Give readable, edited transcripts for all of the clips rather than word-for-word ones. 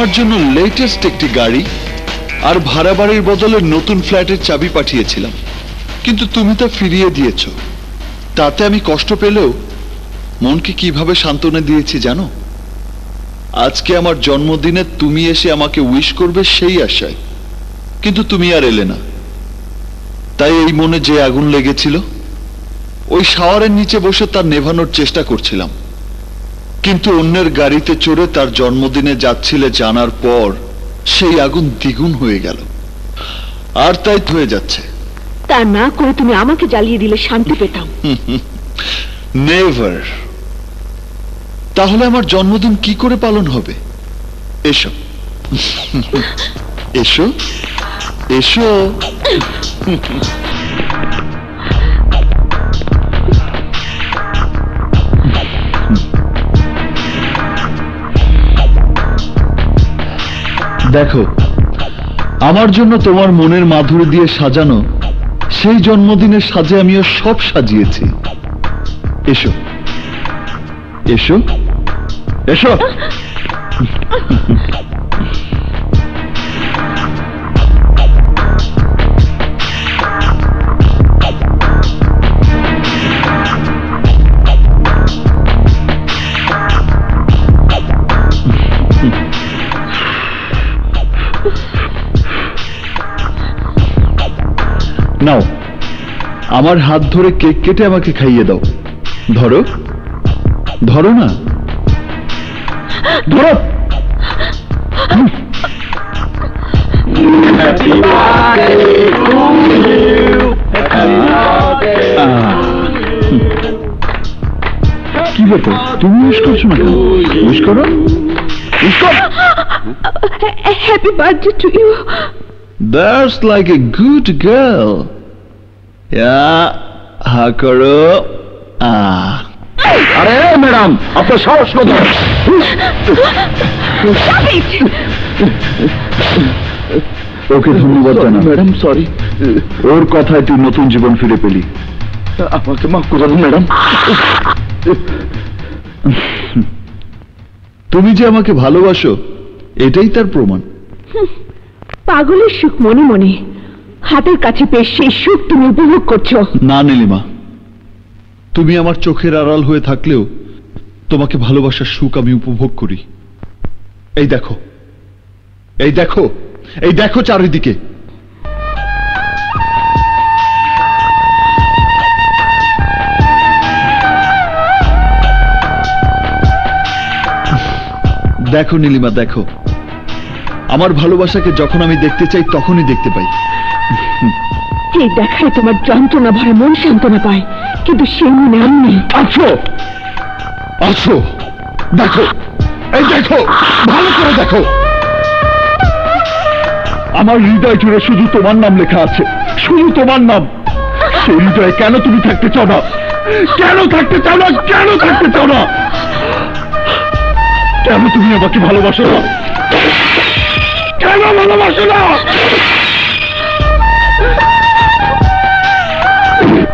আমার জন্য লেটেস্ট একটি গাড়ি আর ভাড়া বাড়ির বদলে নতুন ফ্ল্যাটের চাবি পাঠিয়েছিলাম, কিন্তু তুমি তা ফিরিয়ে দিয়েছ। তাতে আমি কষ্ট পেলেও মনকে কিভাবে সান্ত্বনা দিয়েছি জানো? আজকে আমার জন্মদিনে তুমি এসে আমাকে উইশ করবে সেই আশায়, কিন্তু তুমি আর এলে না। তাই এই মনে যে আগুন লেগেছিল, ওই শাওয়ারের নিচে বসে তার নেভানোর চেষ্টা করছিলাম, কিন্তু অন্যের গাড়িতে চড়ে তার জন্মদিনে যাচ্ছিলে জানার পর সেই আগুন দ্বিগুণ হয়ে গেল, আর তাই হয়ে যাচ্ছে। তা না করে তুমি আমাকে জ্বালিয়ে দিলে শান্তি পেতাম। নেভার। তাহলে আমার জন্মদিন কি করে পালন হবে? এসো এসো এসো। দেখো, আমার জন্য তোমার মনের মাধুরী দিয়ে সাজানো সেই জন্মদিনের সাজে আমিও সব সাজিয়েছি। এসো এসো এসো। নাও, আমার হাত ধরে কেক কেটে আমাকে খাইয়ে দাও। ধরো ধরো না, ধরো। কি ব্যাপার, তুমি উইশ করছো না কেন? উইশ করো, উইশ করো। Happy birthday to you. That's like a good girl. Yeah, হা করো। আরে ম্যাডাম, আপনার সাহস কত? ওকে ধন্যবাদ জানান। ম্যাডাম সরি, ওর কথায় তুই নতুন জীবন ফিরে পেলি। আমাকে মাফ করে দিন ম্যাডাম। তুমি যে আমাকে ভালোবাসো এটাই তার প্রমাণ। পাগলের সুখ মনে মনে, হাতের কাছে পেয়ে সেই সুখ তুমি উপভোগ করছো। না নীলিমা, তুমি আমার চোখের আড়াল হয়ে থাকলেও তোমাকে ভালোবাসার সুখ আমি উপভোগ করি। এই দেখো, এই দেখো, এই দেখো চারিদিকে। দেখো নীলিমা, দেখো, আমার ভালোবাসাকে যখন আমি দেখতে চাই তখনই দেখতে পাই। এই দেখায় তোমার যন্ত্রণা ভরা মন সান্ত্বনা পায়, কিন্তু সেই মনে আমি নেই। আছো আছো, দেখো, এই দেখো, ভালো করে দেখো। আমার হৃদয় জুড়ে শুধু তোমার নাম লেখা আছে, শুধু তোমার নাম। সেই হৃদয়ে কেন তুমি থাকতে চাও না? কেন থাকতে চাও না? কেন থাকতে চাও না? কেন তুমি আমাকে ভালোবাসো না? কেন ভালোবাসো না?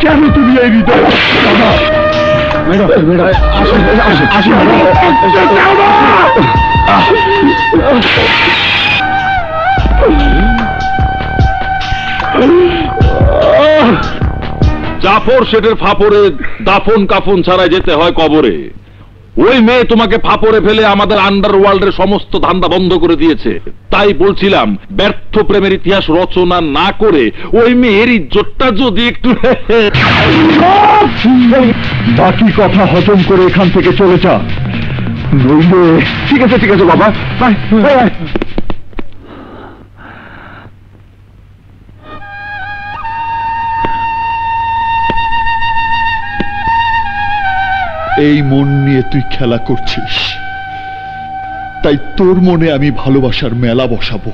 কেন তুমি এই হৃদয়? ম্যাডাম ম্যাডাম, আসুন আসুন আসুন। জাফর শেঠের ফাপড়ে দাফন কাফন ছাড়াই যেতে হয় কবরে। ওই মেয়ে তোমাকে ফাপড়ে ফেলে আমাদের আন্ডারওয়ার্ল্ডের সমস্ত ধান্দা বন্ধ করে দিয়েছে। তাই বলছিলাম, ব্যর্থ প্রেমের ইতিহাস রচনা না করে ওই মেয়ের ইজ্জতটা যদি একটু। বাকি কথা হজম করে এখান থেকে চলে যা, নইলে। ঠিক আছে ঠিক আছে বাবা, এই মন নিয়ে তুই খেলা করছিস, তাই তোর মনে আমি ভালোবাসার মেলা বসাবো।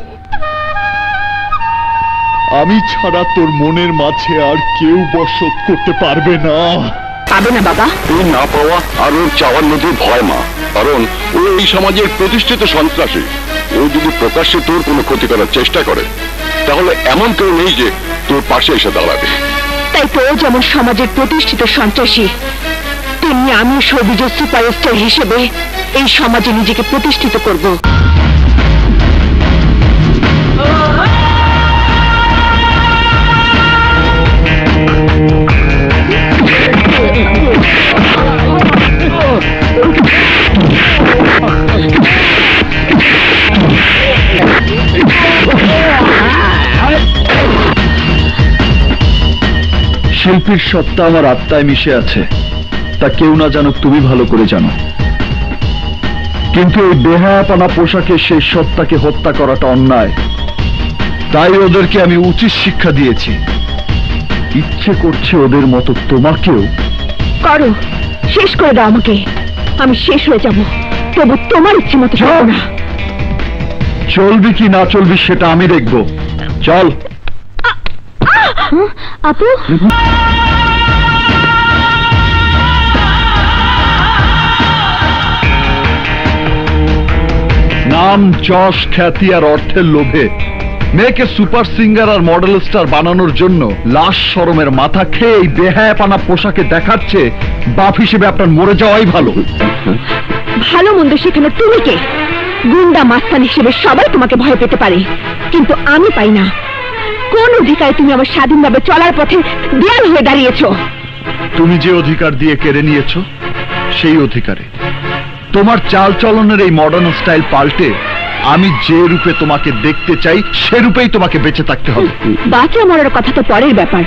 আমি ছাড়া তোর মনের মাঝে আর কেউ বসত করতে পারবে না। পাবে না বাবা। ওর না পাওয়া আর ওর চাওয়ার মধ্যে ভয় মা, কারণ ও এই সমাজের প্রতিষ্ঠিত সন্ত্রাসী। ও যদি প্রকাশ্যে তোর কোনো ক্ষতি করার চেষ্টা করে, তাহলে এমন কেউ নেই যে তোর পাশে এসে দাঁড়াবে। তাই তো যেমন সমাজের প্রতিষ্ঠিত সন্ত্রাসী, তেমনি আমি সৌবিজয় সুপারস্টার হিসেবে এই সমাজে নিজেকে প্রতিষ্ঠিত করব। শিল্পীর সত্তা আমার আত্মায় মিশে আছে, তা কেউ না জানুক তুমি ভালো করে জানো। কিন্তু এই বেহায়াপনা পোশাকে সেই সত্তাকে হত্যা করাটা অন্যায়। তাই ওদেরকে আমি উচিত শিক্ষা দিয়েছি। ইচ্ছে করছে ওদের মতো তোমাকেও। করো, শেষ করে দাও আমাকে। আমি শেষ হয়ে যাব, তবু তোমার ইচ্ছে মতো চলো না। চলবি কি না চলবি সেটা আমি দেখব। চল। আপু, নাম, যশ, খ্যাতি আর অর্থের লোভে মেয়েকে সুপার সিঙ্গার আর মডেল স্টার বানানোর জন্য লাশ শরমের মাথা খেয়ে এই বেহায়াপানা পোশাকে দেখাচ্ছে বাপ হিসেবে আপনার মরে যাওয়াই ভালো। ভালো মন্দ সেখানে তুমি কে? গুন্ডা মাস্তান হিসেবে সবাই তোমাকে ভয় পেতে পারে, কিন্তু আমি পাই না। কোন অধিকারে তুমি আমার স্বাধীনভাবে চলার পথে দেয়াল হয়ে দাঁড়িয়েছো? তুমি যে অধিকার দিয়ে কেড়ে নিয়েছো সেই অধিকারে তোমার চাল চলনের এই মডার্ন স্টাইল পাল্টে আমি যে রূপে তোমাকে দেখতে চাই সে রূপেই তোমাকে বেঁচে থাকতে হবে। বাঁচা মরার কথা তো পরের ব্যাপার।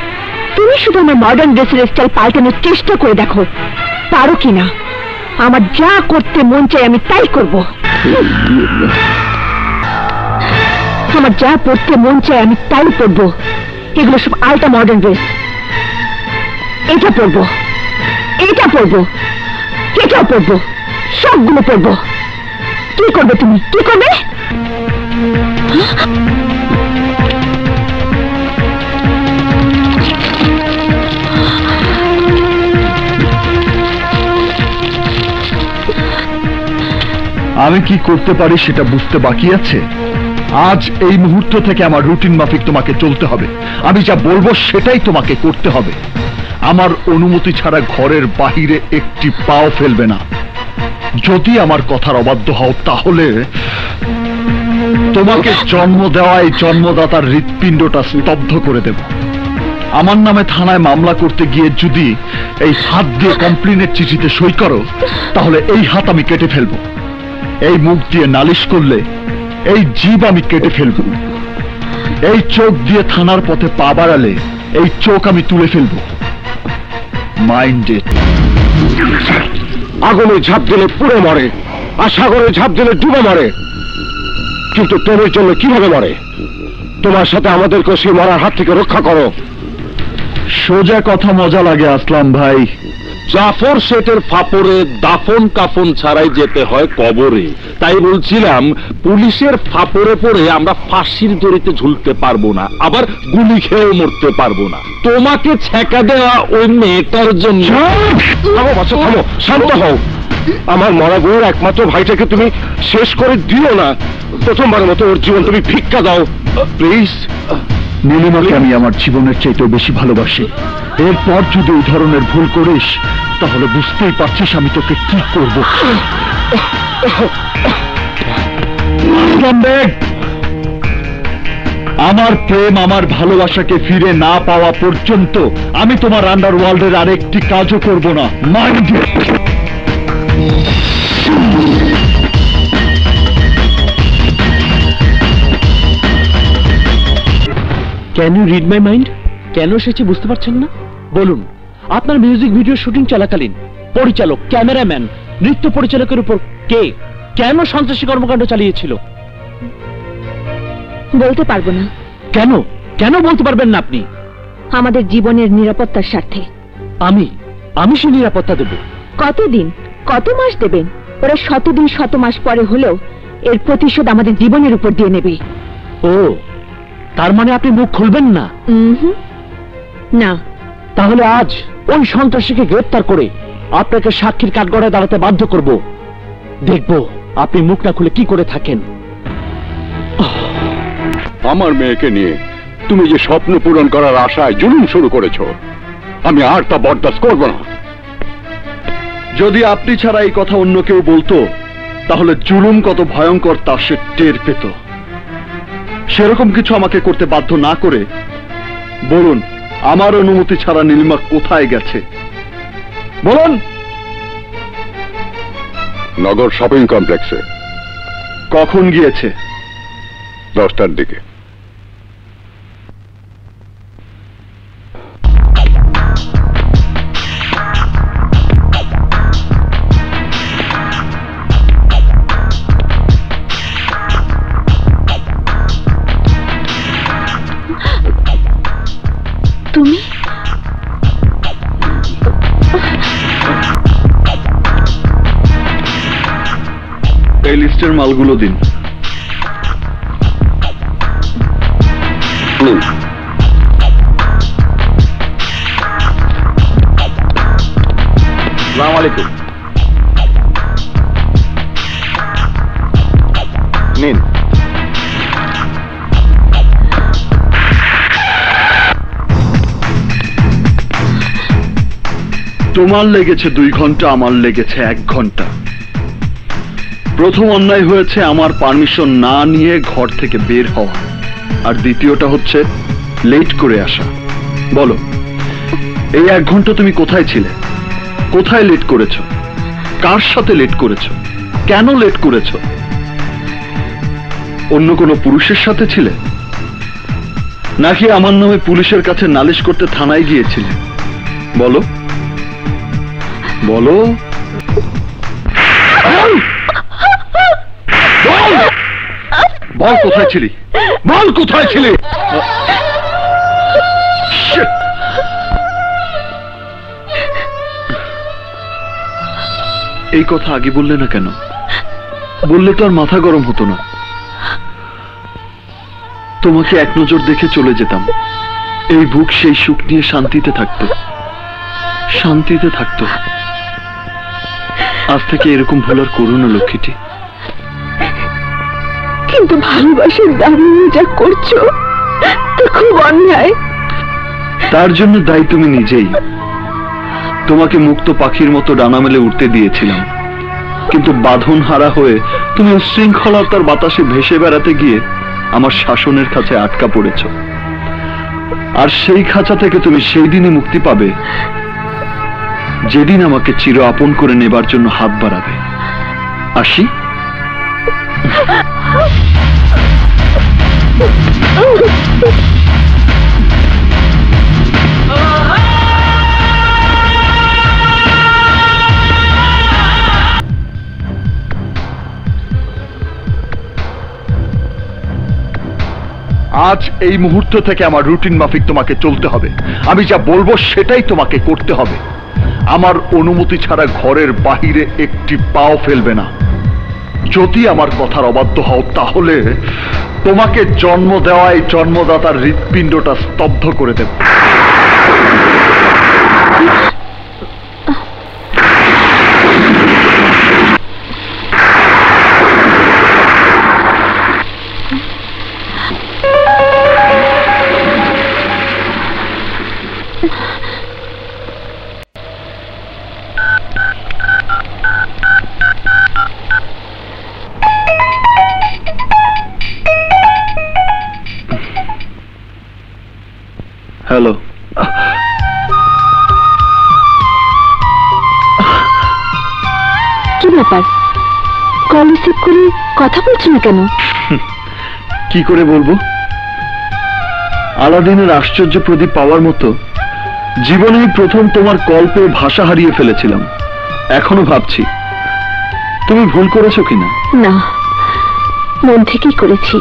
তুমি শুধু আমার মডার্ন ড্রেসের স্টাইল পাল্টানোর চেষ্টা করে দেখো, পারো কিনা। আমার যা করতে মন চাই আমি তাই করব। আমার যা পড়তে মন চাই আমি তাই পড়বো। এগুলো সব আলটা মডার্ন ড্রেস। এটা পড়বো, এটা পড়বো, এটাও পড়বো, সবগুলো পড়বো। কি করবে তুমি, কি করবে? আমি কি করতে পারি সেটা বুঝতে বাকি আছে। আজ এই মুহূর্ত থেকে আমার রুটিন মাফিক তোমাকে চলতে হবে। আমি যা বলবো সেটাই তোমাকে করতে হবে। আমার অনুমতি ছাড়া ঘরের বাহিরে একটি পাও ফেলবে না। যদি আমার কথার অবাধ্য হও তাহলে তোমাকে জন্ম দেওয়া এই জন্মদাতার হৃৎপিণ্ডটা স্তব্ধ করে দেব। আমার নামে থানায় মামলা করতে গিয়ে যদি এই হাত দিয়ে কমপ্লেনের চিঠিতে সই করো তাহলে এই হাত আমি কেটে ফেলবো। এই মুখ দিয়ে নালিশ করলে এই জিভ আমি কেটে ফেলবো। এই চোখ দিয়ে থানার পথে পা বাড়ালে এই চোখ আমি তুলে ফেলবো। মাইন্ডেড। আগুনে ঝাঁপ দিলে পুড়ে মরে, আর সাগরে ঝাঁপ দিলে ডুবে মরে, কিন্তু তোমার জন্য কিভাবে মরে? তোমার সাথে আমাদেরকে সেই মরার হাত থেকে রক্ষা করো। সোজা কথা মজা লাগে আসলাম ভাই। জাফর শেঠের ফাপরে দাফন কাফন ছাড়াই যেতে হয় কবরে। তাই বলছিলাম পুলিশের ফাপরে পড়ে আমরা ফাঁসির দড়িতে ঝুলতে পারবো না, আবার গুলি খেয়েও মরতে পারবো না। তোমাকে ছেঁকা দেওয়া ওই মেয়েটার জন্য। থামো বাচ্চা, থামো, শান্ত হও। আমার মরা বউয়ের একমাত্র ভাইটাকে তুমি শেষ করে দিও না। প্রথমবারের মতো ওর জীবন তুমি ভিক্ষা দাও প্লিজ। নীলিমাকে আমি আমার জীবনের চাইতেও বেশি ভালোবাসি। এরপর যদি ওই ধরনের ভুল করিস তাহলে বুঝতেই পারছিস আমি তোকে কি করব। আমার প্রেম, আমার ভালোবাসাকে ফিরে না পাওয়া পর্যন্ত আমি তোমার আন্ডারওয়ার্ল্ডের আরেকটি কাজও করব না। Mind. Can you read my mind? কেন এসেছি বুঝতে পারছেন না? বলুন, আপনার মিউজিক ভিডিও শুটিং চলাকালীন পরিচালক, ক্যামেরাম্যান, নৃত্য পরিচালকের উপর কে কেন সন্ত্রাসী কর্মকাণ্ড চালিয়েছিল? বলতে পারবো না। কেন কেন বলতে পারবেন না আপনি? আমাদের জীবনের নিরাপত্তার স্বার্থে। আমি সে নিরাপত্তা দেব। কতদিন, কত মাস দেবেন? ওরা শতদিন শত মাস পরে হলেও এর প্রতিশোধ আমাদের জীবনের উপর দিয়ে নেবে। ও, তার মানে আপনি মুখ খুলবেন না? না। তাহলে আজ ওই সন্ত্রাসীকে গ্রেফতার করে আপনাকে সাক্ষীর কাঠগড়ায় দাঁড়াতে বাধ্য করব। দেখব আপনি মুখ না খুলে কি করে থাকেন। আমার মেয়েকে নিয়ে তুমি যে স্বপ্ন পূরণ করার আশায় জুলুম শুরু করেছ, আমি আর তা বরদাস্ত করব না। যদি আপনি ছাড়া এই কথা অন্য কেউ বলতো তাহলে জুলুম কত ভয়ঙ্কর তা সে টের পেত। সেরকম কিছু আমাকে করতে বাধ্য না করে বলুন আমার অনুমতি ছাড়া নীলিমা কোথায় গেছে? বলুন। নগর শপিং কমপ্লেক্সে। কখন গিয়েছে? 10টার দিকে। এই লিস্টের মালগুলো দিন। নিন। আসসালামু আলাইকুম। নিন। তোমার লেগেছে 2 ঘন্টা, আমার লেগেছে 1 ঘন্টা। প্রথম অন্যায় হয়েছে আমার পারমিশন না নিয়ে ঘর থেকে বের হওয়া, আর দ্বিতীয়টা হচ্ছে লেট করে আসা। বলো, এই 1 ঘন্টা তুমি কোথায় ছিলে? কোথায় লেট করেছো? কার সাথে লেট করেছো? কেন লেট করেছো? অন্য কোনো পুরুষের সাথে ছিলে, নাকি আমার নামে পুলিশের কাছে নালিশ করতে থানায় গিয়েছিলে? বলো বলো। বল কোথায় ছিলি? বল কোথায় ছিলি? Shit! এই কথা আগে বললে না কেন? বললে তো আর মাথা গরম হতো না। তোমাকে এক নজর দেখে চলে যেতাম। এই বুক সেই সুখ নিয়ে শান্তিতে থাকতো, শান্তিতে থাকতো। আজ থেকে এরকম ভুল আর করো না লক্ষ্মীটি। কিন্তু ভালোবাসার দাবি নিয়ে যা করছো তা খুব অন্যায়। তার জন্য দায়ী তুমি নিজেই। তোমাকে মুক্ত পাখির মতো ডানা মেলে উঠতে দিয়েছিলাম, কিন্তু বাঁধন হারা হয়ে তুমি উচ্ছৃঙ্খলতার বাতাসে ভেসে বেড়াতে গিয়ে আমার শাসনের কাছে আটকা পড়েছ। আর সেই খাঁচা থেকে তুমি সেই দিনে মুক্তি পাবে যেদিন আমাকে চির আপন করে নেবার জন্য হাত বাড়াবে। আসি। আজ এই মুহূর্ত থেকে আমার রুটিন মাফিক তোমাকে চলতে হবে। আমি যা বলবো সেটাই তোমাকে করতে হবে। আমার অনুমতি ছাড়া ঘরের বাহিরে একটি পাও ফেলবে না। যদি আমার কথার অবাধ্য হও তাহলে তোমাকে জন্ম দেওয়া এই জন্মদাতার হৃৎপিণ্ডটা স্তব্ধ করে দেব। হ্যালো। কি ব্যাপার, কল রিসিভ করে কথা বলছো না কেন? কি করে বলবো? আলাদিনের আশ্চর্য প্রদীপ পাওয়ার মতো জীবনেই প্রথম তোমার কল পেয়ে ভাষা হারিয়ে ফেলেছিলাম। এখনো ভাবছি তুমি ভুল করেছো কিনা। না, মন থেকেই করেছি।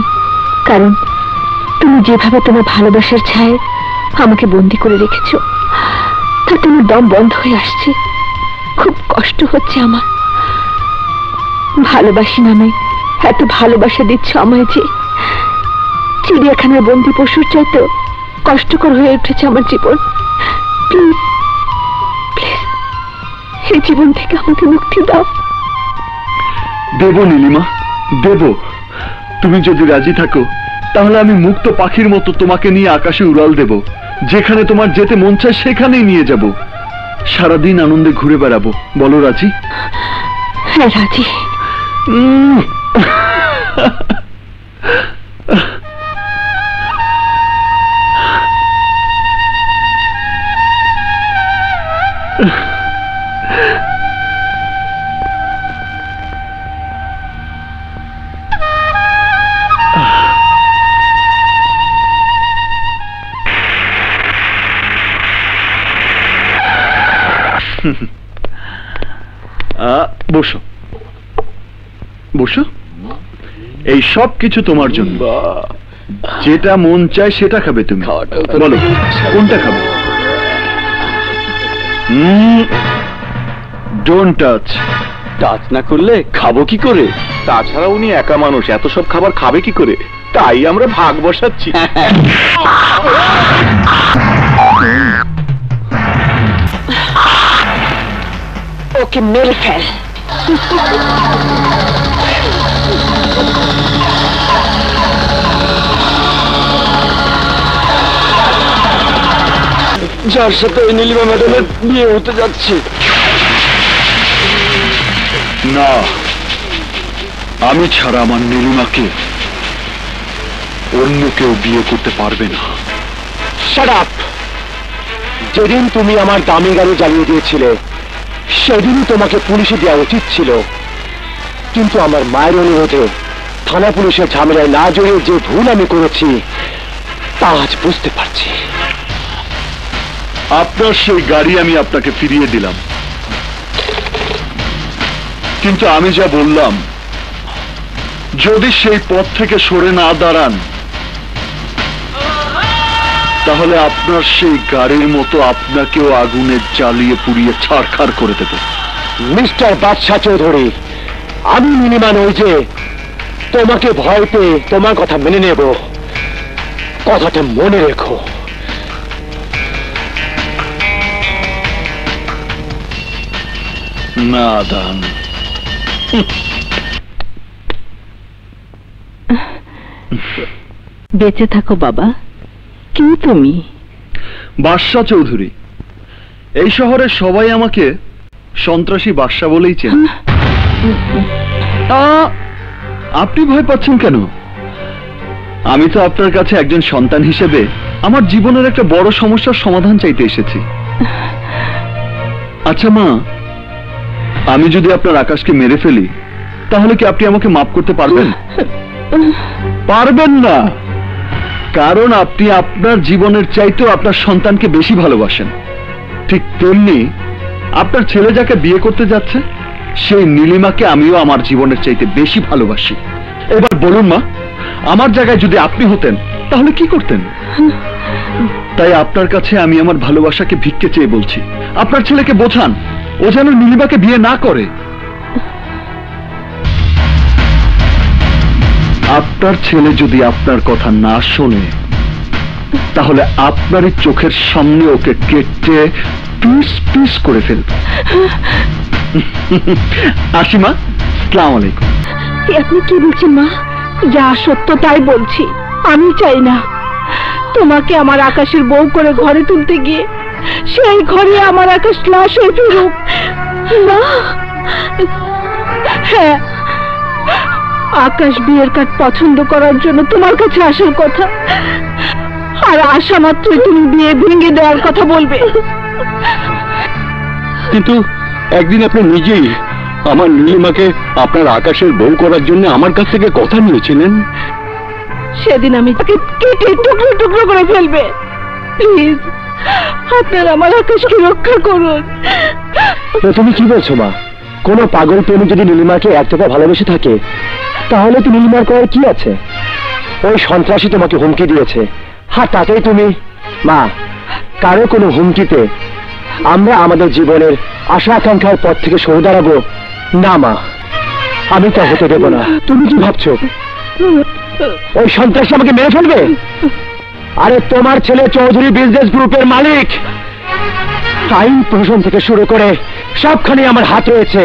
কারণ তুমি যেভাবে তোমার ভালোবাসার ছায় আমাকে বন্দি করে রেখেছো, তাতে আমার দম বন্ধ হয়ে আসছে। খুব কষ্ট হচ্ছে আমার। ভালোবাসি নামে এত ভালোবাসা দিচ্ছ আমায় যে চিড়িয়াখানার বন্দি পশুর চাইতে কষ্টকর হয়ে উঠেছে আমার জীবন। প্লিজ প্লিজ এই জীবন থেকে আমাকে মুক্তি দাও। দেব নীলিমা, দেব। তুমি যদি রাজি থাকো তাহলে আমি মুক্ত পাখির মতো তোমাকে নিয়ে আকাশে উড়াল দেব। যেখানে তোমার যেতে মন চায় সেখানেই নিয়ে যাব। সারাদিন আনন্দে ঘুরে বেড়াবো। বলো রাজি? হ্যাঁ রাজি। বসো বসো। এই সব কিছু তোমার জন্য। যেটা মন চায় সেটা খাবে তুমি। বলো কোনটা খাবে? Don't touch. টাচ না করলে খাবো কি করে? তাছাড়া উনি একা মানুষ, এত সব খাবার খাবে কি করে? তাই আমরা ভাগ বসাচ্ছি। ওকে মেরে ফেল। যার সাথে নীলিমা ম্যাডামের বিয়ে হতে যাচ্ছে। না, আমি ছাড়া আমার নীলিমাকে অন্য কেউ বিয়ে করতে পারবে না। Shut up! যেদিন তুমি আমার দামি গাড়ি জ্বালিয়ে দিয়েছিলে সেদিনই তোমাকে পুলিশে দেওয়া উচিত ছিল, কিন্তু আমার মায়ের অনুরোধে থানা পুলিশের ঝামেলায় না জড়িয়ে যে ভুল আমি করেছি তা আজ বুঝতে পারছি। আপনার সেই গাড়ি আমি আপনাকে ফিরিয়ে দিলাম, কিন্তু আমি যা বললাম যদি সেই পথ থেকে সরে না দাঁড়ান তাহলে আপনার সেই গাড়ির মতো আপনাকেও আগুনে জ্বালিয়ে পুড়িয়ে ছারখার করে দেব। মিস্টার বাদশাহ চৌধুরী, আমি নীলিমা নই যে তোমাকে ভয় পেয়ে তোমার কথা মেনে নেব। কথাটা মনে রেখো। নাদান। বেঁচে থাকো বাবা। কি তুমি? বাদশাহ চৌধুরী। এই শহরের সবাই আমাকে সন্ত্রাসী বাদশাহ বলেই চেনে। আপনি ভয় পাচ্ছেন কেন? আমি তো আপনার কাছে একজন সন্তান হিসেবে আমার জীবনের একটা বড় সমস্যার সমাধান চাইতে এসেছি। আচ্ছা মা, আমি যদি আপনার আকাশকে মেরে ফেলি তাহলে কি আপনি আমাকে মাফ করতে পারবেন? পারবেন না, কারণ আপনি আপনার জীবনের চাইতেও আপনার সন্তানকে বেশি ভালোবাসেন। ঠিক তেমনি আপনার ছেলে যাকে বিয়ে করতে যাচ্ছে সেই নীলিমাকে আমিও আমার জীবনের চাইতে বেশি ভালোবাসি। এবার বলুন মা, আমার জায়গায় যদি আপনি হতেন তাহলে কি করতেন? তাই আপনার কাছে আমি আমার ভালোবাসাকে ভিক্ষে চেয়ে বলছি, আপনার ছেলেকে বোঝান ও যেন নীলিমাকে বিয়ে না করে। আপনার ছেলে যদি আপনার কথা না শোনে তাহলে আপনারই চোখের সামনে ওকে কেটে পিস পিস করে ফেলবে। আসিমা, আসসালামু আলাইকুম। আপনি কি বলছেন মা? যা সত্য তাই বলছি। আমি চাই না তোমাকে আমার আকাশের বউ করে ঘরে তুলতে গিয়ে সেই ঘরে আমার আকাশ লাশ হয়ে ফিরুক। না, হ্যাঁ, আকাশ বিয়ের কার্ড পছন্দ করার জন্য তোমার কাছে আসার কথা, আর আসা মাত্রই তুমি বিয়ে ভেঙে দেওয়ার কথা বলবে। কিন্তু একদিন আপনি নিজেই আমার নীলিমাকে আপনার আকাশের বউ করার জন্য আমার কাছ থেকে কথা নিয়েছিলেন। সেদিন আমি তাকে কেটে টুকরো টুকরো করে ফেলবে। প্লিজ, আপনার আমার আকাশকে রক্ষা করুন। তুমি কি বলছো মা? কোন পাগল প্রেমী যদি নীলিমাকে একটাকা ভালোবেসে থাকে তাহলে তো নীলিমার করার কি আছে? ওই সন্ত্রাসী তোমাকে হুমকি দিয়েছে, হ্যাঁ তাতেই তুমি? মা, কারো কোনো হুমকিতে আমরা আমাদের জীবনের আশা আকাঙ্ক্ষার পথ থেকে সরে দাঁড়াবো না মা, আমি তা হতে দেব না। তুমি কি ভাবছো ওই সন্ত্রাসী আমাকে মেরে ফেলবে? আরে তোমার ছেলে চৌধুরী বিজনেস গ্রুপের মালিক, আইন প্রশাসন থেকে শুরু করে সবখানে আমার হাত রয়েছে,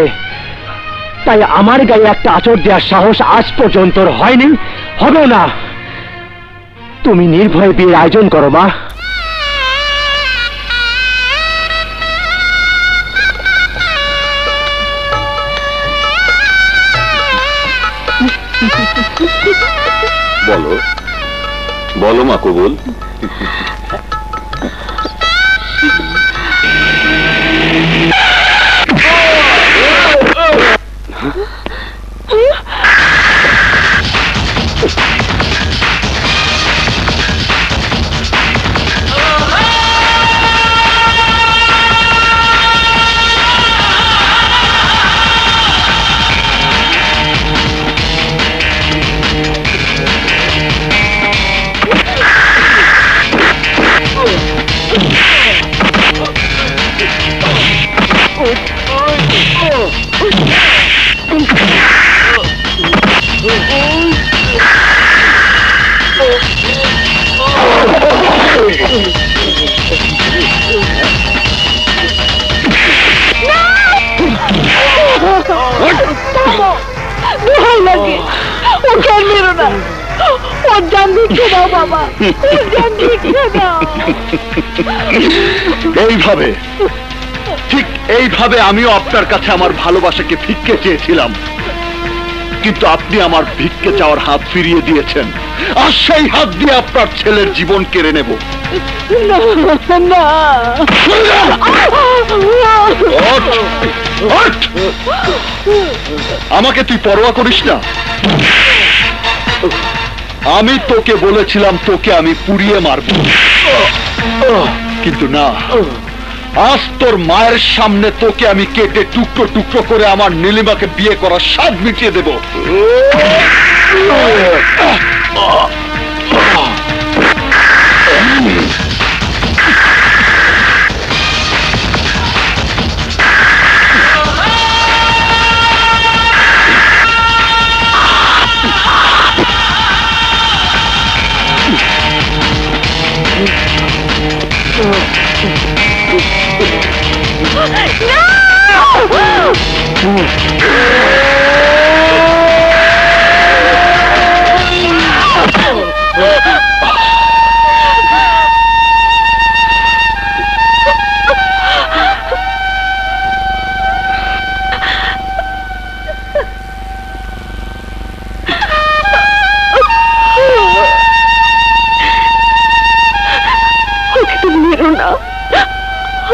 তাই আমার গায়ে একটা আঁচড় দেওয়ার সাহস আজ পর্যন্ত হয়নি, হবে না। তুমি নির্ভয়ে বিয়ের আয়োজন করো মা। বলো বলো মা কবুল। ভয় লাগে। ওকে আর মেরো না, ওর জান ভিক্ষে দাও বাবা, ওর জান ভিক্ষে দাও। এইভাবে, ঠিক এইভাবে আমিও আপনার কাছে আমার ভালোবাসাকে ভিক্ষে চেয়েছিলাম, কিন্তু আপনি আমার ভিক্ষে চাওয়ার হাত ফিরিয়ে দিয়েছেন, আর সেই হাত দিয়ে আপনার ছেলের জীবন কেড়ে নেব। না, ওঠ, ওঠ! আমাকে তুই পরোয়া করিস না। আমি তোকে বলেছিলাম তোকে আমি পুড়িয়ে মারব, কিন্তু না, আজ তোর মায়ের সামনে তোকে আমি কেটে টুকরো টুকরো করে আমার নীলিমাকে বিয়ে করার স্বাদ মিটিয়ে দেব।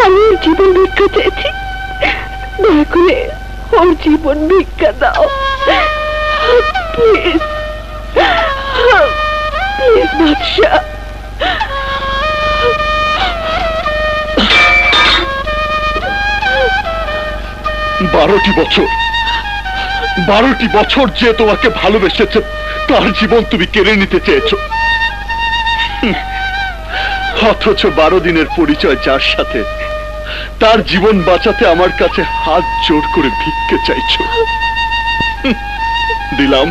আমি ওর জীবন ভিক্ষা চেয়েছি, দয়া করে ওর জীবন ভিক্ষা দাও প্লিজ, প্লিজ বাদশা। 12টি বছর যে তোমাকে ভালোবেসেছে তার জীবন তুমি কেড়ে নিতে চেয়েছো, অথচ 12 দিনের পরিচয় যার সাথে, তার জীবন বাঁচাতে আমার কাছে হাত জোর করে ভিক্ষে চাইছো। দিলাম,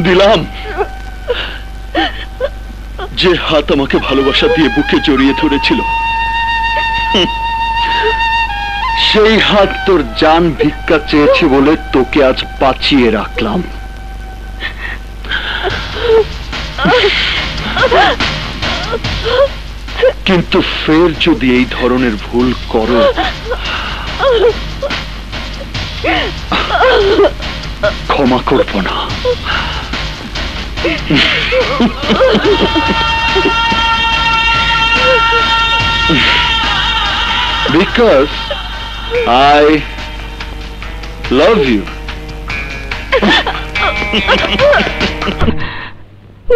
দিলাম। যে হাত আমাকে ভালোবাসা দিয়ে বুকে জড়িয়ে ধরেছিল, সেই হাত তোর জান ভিক্ষা চেয়েছে বলে তোকে আজ বাঁচিয়ে রাখলাম। কিন্তু ফের যদি এই ধরনের ভুল করো, ক্ষমা করব না। Because I love you.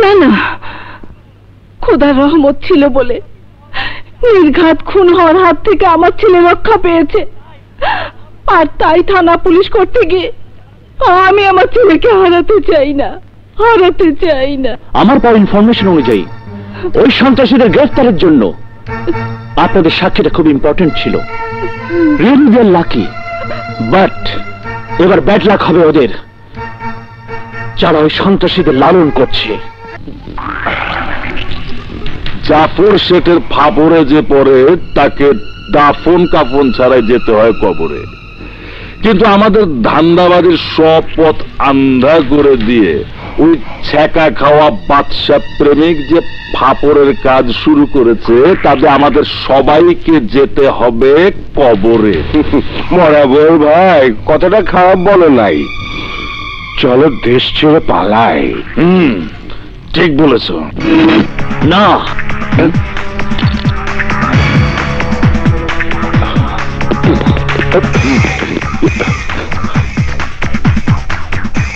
না না, খোদার রহমত ছিল বলে নির্ঘাত খুন হওয়ার হাত থেকে আমার ছেলে রক্ষা পেয়েছে, আর তাই থানা পুলিশ করতে গিয়ে আমি আমার ছেলেকে হারাতে চাই না, হারাতে চাই না। আমার পাওয়া ইনফরমেশন অনুযায়ী ওই সন্ত্রাসীদের গ্রেফতারের জন্য আপনাদের সাক্ষীটা খুব ইম্পর্টেন্ট ছিল। Really they are lucky, but এবার ব্যাড লাক হবে ওদের, যারা ওই সন্ত্রাসীদের লালন করছে। জাফর শেখের ফাপরে যে পড়ে তাকে দাফন কাফন ছাড়াই যেতে হয় কবরে, কিন্তু আমাদের ধান্দাবাজির সব পথ আন্ধা করে দিয়ে ওই ছ্যাঁকা খাওয়া বাদশা প্রেমিক যে ফাপরের কাজ শুরু করেছে, তাতে আমাদের সবাইকে যেতে হবে কবরে। মরাবর ভাই কতটা খারাপ বলো নাই, চলো দেশ ছেড়ে পালাই। ঠিক বলেছ। না,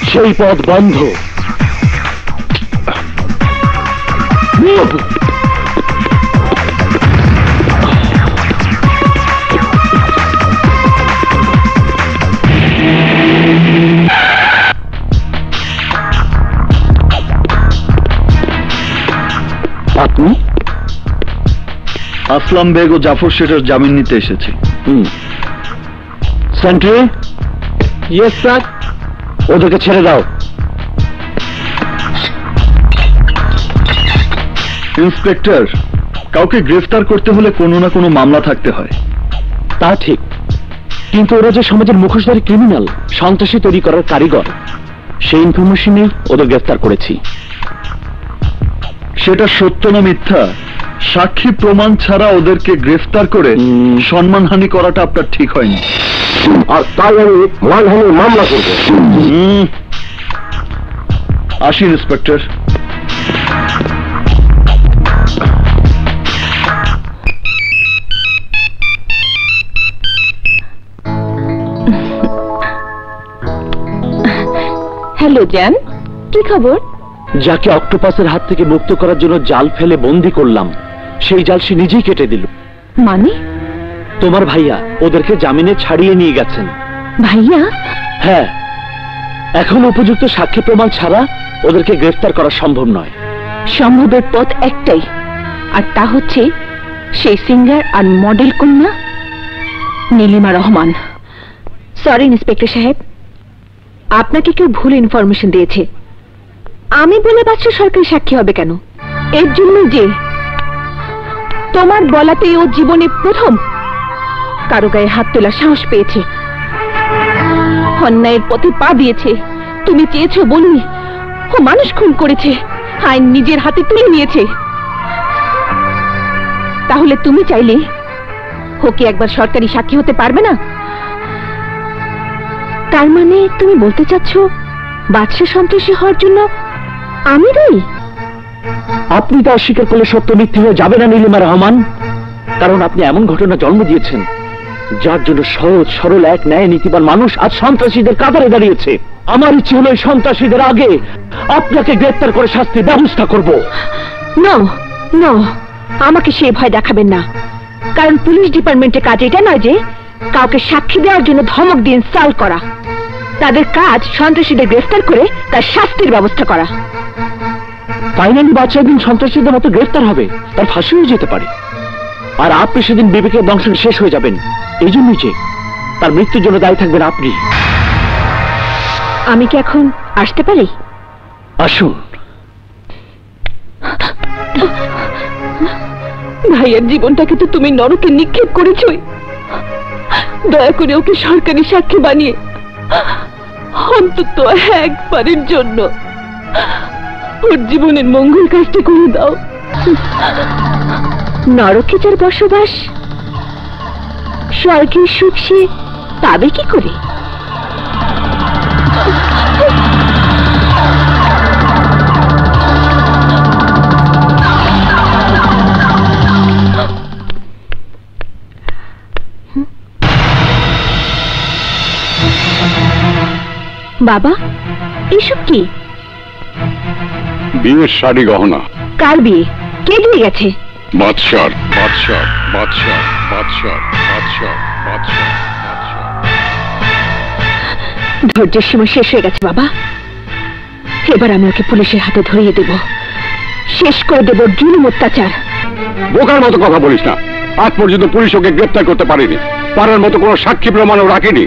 সেই পথ বন্ধ। আপনি? আসলাম বেগ ও জাফর শেঠের জামিন নিতে এসেছি। সেন্ট্রি? Yes sir. ওদেরকে ছেড়ে দাও। ইন্সপেক্টর, কাউকে গ্রেফতার করতে হলে কোনো না কোনো মামলা থাকতে হয়। তা ঠিক, কিন্তু ওরা যে সমাজের মুখোশধারী ক্রিমিনাল, সন্ত্রাসী তৈরি করার কারিগর, সেই ইনফরমেশনেই ওদের গ্রেফতার করেছি। সেটা সত্য না মিথ্যা, সাক্ষী প্রমাণ ছাড়া ওদেরকে গ্রেফতার করে সম্মানহানি করাটা আপনার ঠিক হয়নি। আর তাই আমি মানহানির মামলা করবো। আসি ইন্সপেক্টর। হ্যালো জান, কি খবর? যাকে অক্টোপাসের হাত থেকে মুক্ত করার জন্য জাল ফেলে বন্দি করলাম, সেই জাল সে নিজেই কেটে দিল। মানে? তোমার ভাইয়া ওদেরকে জামিনে ছাড়িয়ে নিয়ে গেছেন। ভাইয়া? হ্যাঁ, এখন উপযুক্ত সাক্ষী প্রমাণ ছাড়া ওদেরকে গ্রেফতার করা সম্ভব নয়। সম্ভবের পথ একটাই, আর তা হচ্ছে সেই সিঙ্গার আর মডেল কন্যা নীলিমা রহমান। সরি ইন্সপেক্টর সাহেব, আপনাকে কেউ ভুল ইনফরমেশন দিয়েছে। আমি বলে বাচ্চা সরকারি সাক্ষী হবে কেন? এর জন্য যে তোমার বলাতেই ও জীবনে প্রথম কারো গায়ে হাত তোলার সাহস পেয়েছে, অন্যায়ের পথে পা দিয়েছে। তুমি চেয়েছো বলুন ও মানুষ খুন করেছে, আইন নিজের হাতে তুলে নিয়েছে। তাহলে তুমি চাইলে ও কি একবার সরকারি সাক্ষী হতে পারবে না? তার মানে তুমি বলতে চাচ্ছ বাদশা সন্ত্রাসী হওয়ার জন্য আমি দায়ী? আপনি তা অস্বীকার করলে সত্য মিথ্যে হয়ে যাবে না নীলিমা রহমান, কারণ আপনি এমন ঘটনা জন্ম দিয়েছেন যার জন্য সহজ সরল এক ন্যায় নীতিবান মানুষ আজ সন্ত্রাসীদের কাতারে দাঁড়িয়েছে। আমার ইচ্ছে হলো এই সন্ত্রাসীদের আগে আপনাকে গ্রেফতার করে শাস্তির ব্যবস্থা করব। নো নো, আমাকে সে ভয় দেখাবেন না, কারণ পুলিশ ডিপার্টমেন্টের কাজ এটা নয় যে কাউকে সাক্ষী দেওয়ার জন্য ধমক দিয়ে ইনসাল্ট করা। তাদের কাজ সন্ত্রাসীদের গ্রেফতার করে তার শাস্তির ব্যবস্থা করা। ফাইনালি বাচ্চা একদিন সন্ত্রাসীদের মতো গ্রেফতার হবে, তার ফাঁসি হয়ে যেতে পারে, আর আপনি সেদিন বিবেকের দংশন শেষ হয়ে যাবেন। এই জন্যই যে তার মৃত্যুর জন্য দায়ী থাকবেন আপনি। আমি কি এখন আসতে পারি? আসুন। ভাইয়ের জীবনটাকে তো তুমি নরকে নিক্ষেপ করেছই, দয়া করে ওকে সরকারি সাক্ষী বানিয়ে অন্তত একবারের জন্য ওর জীবনের মঙ্গল কাজটা করে দাও। নরকে যার বসবাস, স্বর্গের সুখ সে পাবে কি করে? বাবা, এসব কি? বিয়ের শাড়ি গহনা। কার বিয়ে? কে দিয়ে গেছে? বাদশার বাদশার বাদশার বাদশার বাদশার বাদশার। ধৈর্যের সীমা শেষ হয়ে গেছে বাবা। এবার আমি ওকে পুলিশের হাতে ধরিয়ে দেব, শেষ করে দেব জুলুম অত্যাচার। বোকার মতো কথা বলিস না। আজ পর্যন্ত পুলিশ ওকে গ্রেফতার করতে পারেনি, পারার মতো কোনো সাক্ষী প্রমাণও রাখেনি।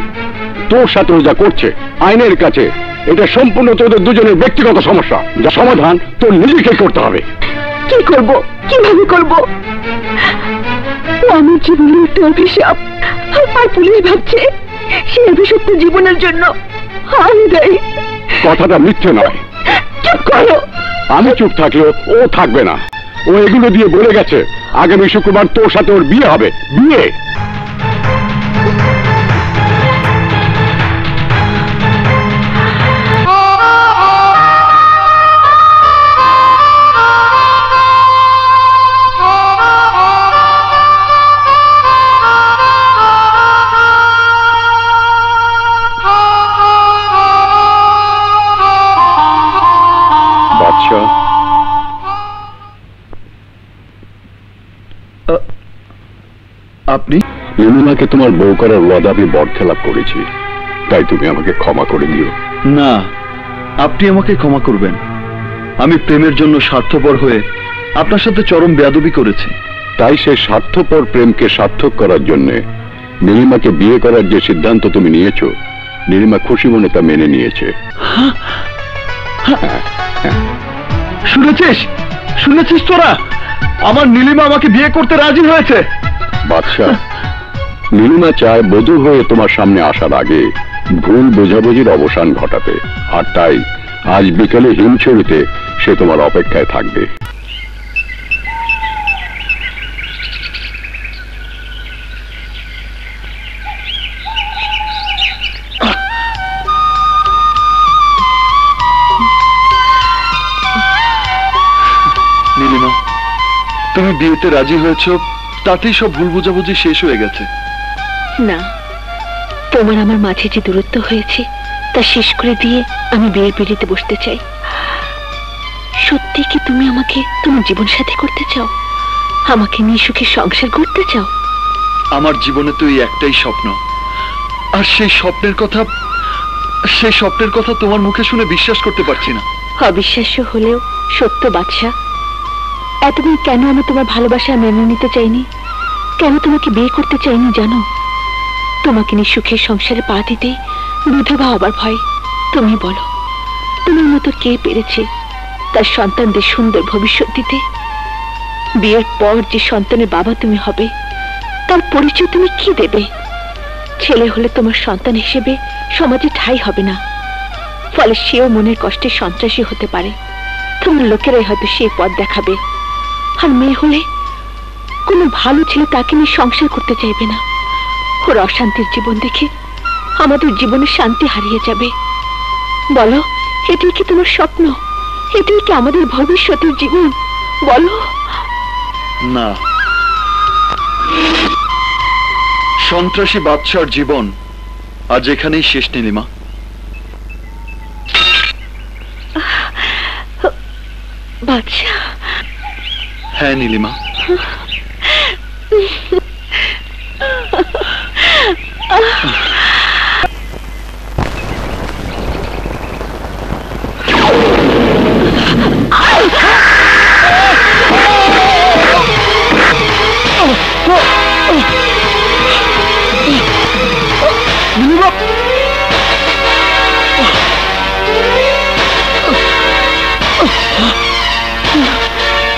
তোর সাথে ও যা করছে আইনের কাছে এটা সম্পূর্ণ তোদের দুজনের ব্যক্তিগত সমস্যা, যা সমাধান তোর নিজেকে করতে হবে। কি করব, কিভাবে করব? ও আমার জীবনে একটা অভিশাপ, আর পুলিশ ভাবছে সেই অভিশপ্ত জীবনের জন্য আমি দায়ী। কথাটা মিথ্যে নয়। চুপ করো। আমি চুপ থাকলেও ও থাকবে না। ও এগুলো দিয়ে বলে গেছে আগামী শুক্রবার তোর সাথে ওর বিয়ে হবে। বিয়ে? আপনি? নীলিমাকে তোমার বউ করার ওয়াদা আমি বরখেলাপ করেছি, তাই তুমি আমাকে ক্ষমা করে দিও। না, আপনি আমাকে ক্ষমা করবেন। আমি প্রেমের জন্য স্বার্থপর হয়ে আপনার সাথে চরম বেয়াদবি করেছি। তাই সে স্বার্থপর প্রেমকে সার্থক করার জন্য নীলিমাকে বিয়ে করার যে সিদ্ধান্ত তুমি নিয়েছো, নীলিমা খুশি মনে তা মেনে নিয়েছে। শুনেছিস? শুনেছিস তোরা? আমার নীলিমা আমাকে বিয়ে করতে রাজি হয়েছে। বাদশা, নীলিমা চায় বধূ হয়ে তোমার সামনে আসার আগে ভুল বোঝাবুঝির অবসান ঘটাতে, আর তাই আজ বিকেলে হিমছড়িতে সে তোমার অপেক্ষায় থাকবে। নীলিমা, তুমি বিয়েতে রাজি হয়েছ, তাতেই সব ভুল বোঝাবুঝি শেষ হয়ে গেছে। না, তোমার আমার মাঝে যে দূরত্ব হয়েছে তা শেষ করে দিয়ে আমি বিয়ের পিড়িতে বসতে চাই। সত্যি কি তুমি আমাকে তোমার জীবন সাথী করতে চাও? আমাকে নিয়ে সুখে সংসার করতে চাও? আমার জীবনে তো এই একটাই স্বপ্ন, আর সেই স্বপ্নের কথা তোমার মুখে শুনে বিশ্বাস করতে পারছি না। অবিশ্বাস্য হলেও সত্য বাদশা। এতদিন কেন আমি তোমার ভালোবাসা মেনে নিতে চাইনি, কেন তোমাকে বিয়ে করতে চাইনি জানো? তোমাকে নিয়ে সুখের সংসারে পা দিতে বিধবা হবার ভয়। তুমি বলো, তোমার মতো কে পেরেছে তার সন্তানদের সুন্দর ভবিষ্যৎ দিতে? বিয়ের পর যে সন্তানের বাবা তুমি হবে, তার পরিচয় তুমি কি দেবে? ছেলে হলে তোমার সন্তান হিসেবে সমাজে ঠাঁই হবে না, ফলে সেও মনের কষ্টে সন্ত্রাসী হতে পারে। তোমার লোকেরাই হয়তো সেই পথ দেখাবে। আর মেয়ে হলে কোনো ভালো ছেলে তাকে নিয়ে সংসার করতে চাইবে না। ওর অশান্তির জীবন দেখে আমাদের জীবনে শান্তি হারিয়ে যাবে। বলো, এটাই কি তোমার স্বপ্ন? এটাই কি আমাদের ভবিষ্যতের জীবন? বলো। না, সন্ত্রাসী বাদশার জীবন আজ এখানেই শেষ নীলিমা। বাদশা? হ্যাঁ নীলিমা,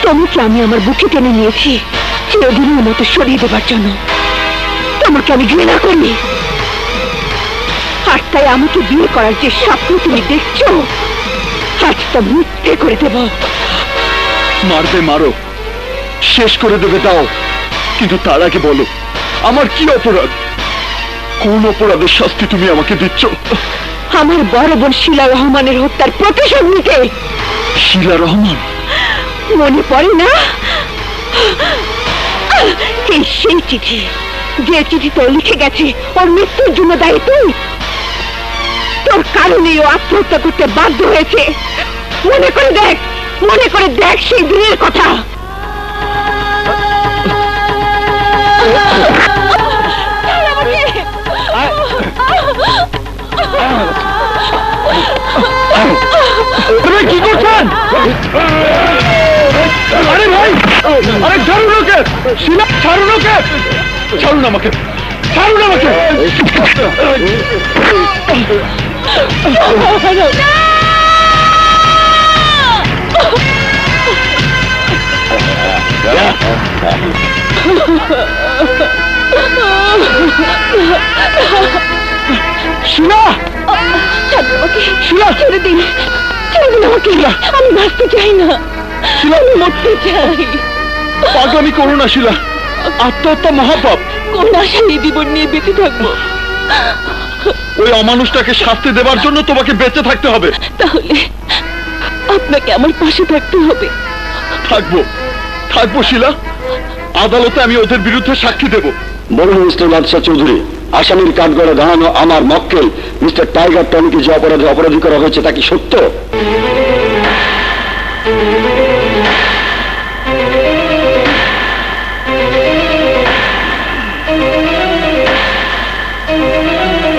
তোমাকে আমি আমার বুকে টেনে নিয়েছি চিরদিনের মতো সরিয়ে দেবার জন্য। তোমাকে আমি ঘৃণা করি, আর তাই আমাকে বিয়ে করার যে স্বপ্ন তুমি দেখছো, আজ তা মিথ্যে করে দেব। মারবে মারো, শেষ করে দেবে দাও, কিন্তু তার আগে বলো আমার কি অপরাধ? কোন অপরাধের শাস্তি তুমি আমাকে দিচ্ছ? আমার বড় বোন শিলা রহমানের হত্যার প্রতিশোধ নিতে। শিলা রহমান? মনে পড়ে না? এই সেই চিঠি, যে চিঠি তোর লিখে গেছে ওর মৃত্যুর জন্য দায়ী তুই। তোর কারণে ও আত্মহত্যা করতে বাধ্য হয়েছে। মনে করে দেখ, মনে করে দেখ সেই দিনের কথা। কি করছেন? আরে ভাই, আরে ছাড়ুন ওকে! শিলা, ছাড়ুন ওকে! ছাড়ুন আমাকে, ছাড়ুন আমাকে! শিলা! শিলা, ছেড়ে দিন, ছেড়ে দিন আমাকে। আমি বাঁচতে চাই না, আমি মরতে চাই। পাগলামি করো না শিলা, আত্মহত্যা মহাপাপ। কোন আশায় এই জীবন নিয়ে বেঁচে থাকবো? ওই অমানুষটাকে শাস্তি দেবার জন্য তোমাকে বেঁচে থাকতে হবে। তাহলে আপনাকে আমার পাশে থাকতে হবে। থাকবো, থাকবো শিলা। আদালতে আমি ওদের বিরুদ্ধে সাক্ষী দেব। বলুন মিস্টার বাদশাহ চৌধুরী, আসামির কাঠগড়ে দাঁড়ানো আমার মক্কেল মিস্টার টাইগার টনিকে যে অপরাধে অপরাধী করা হয়েছে তা কি সত্য?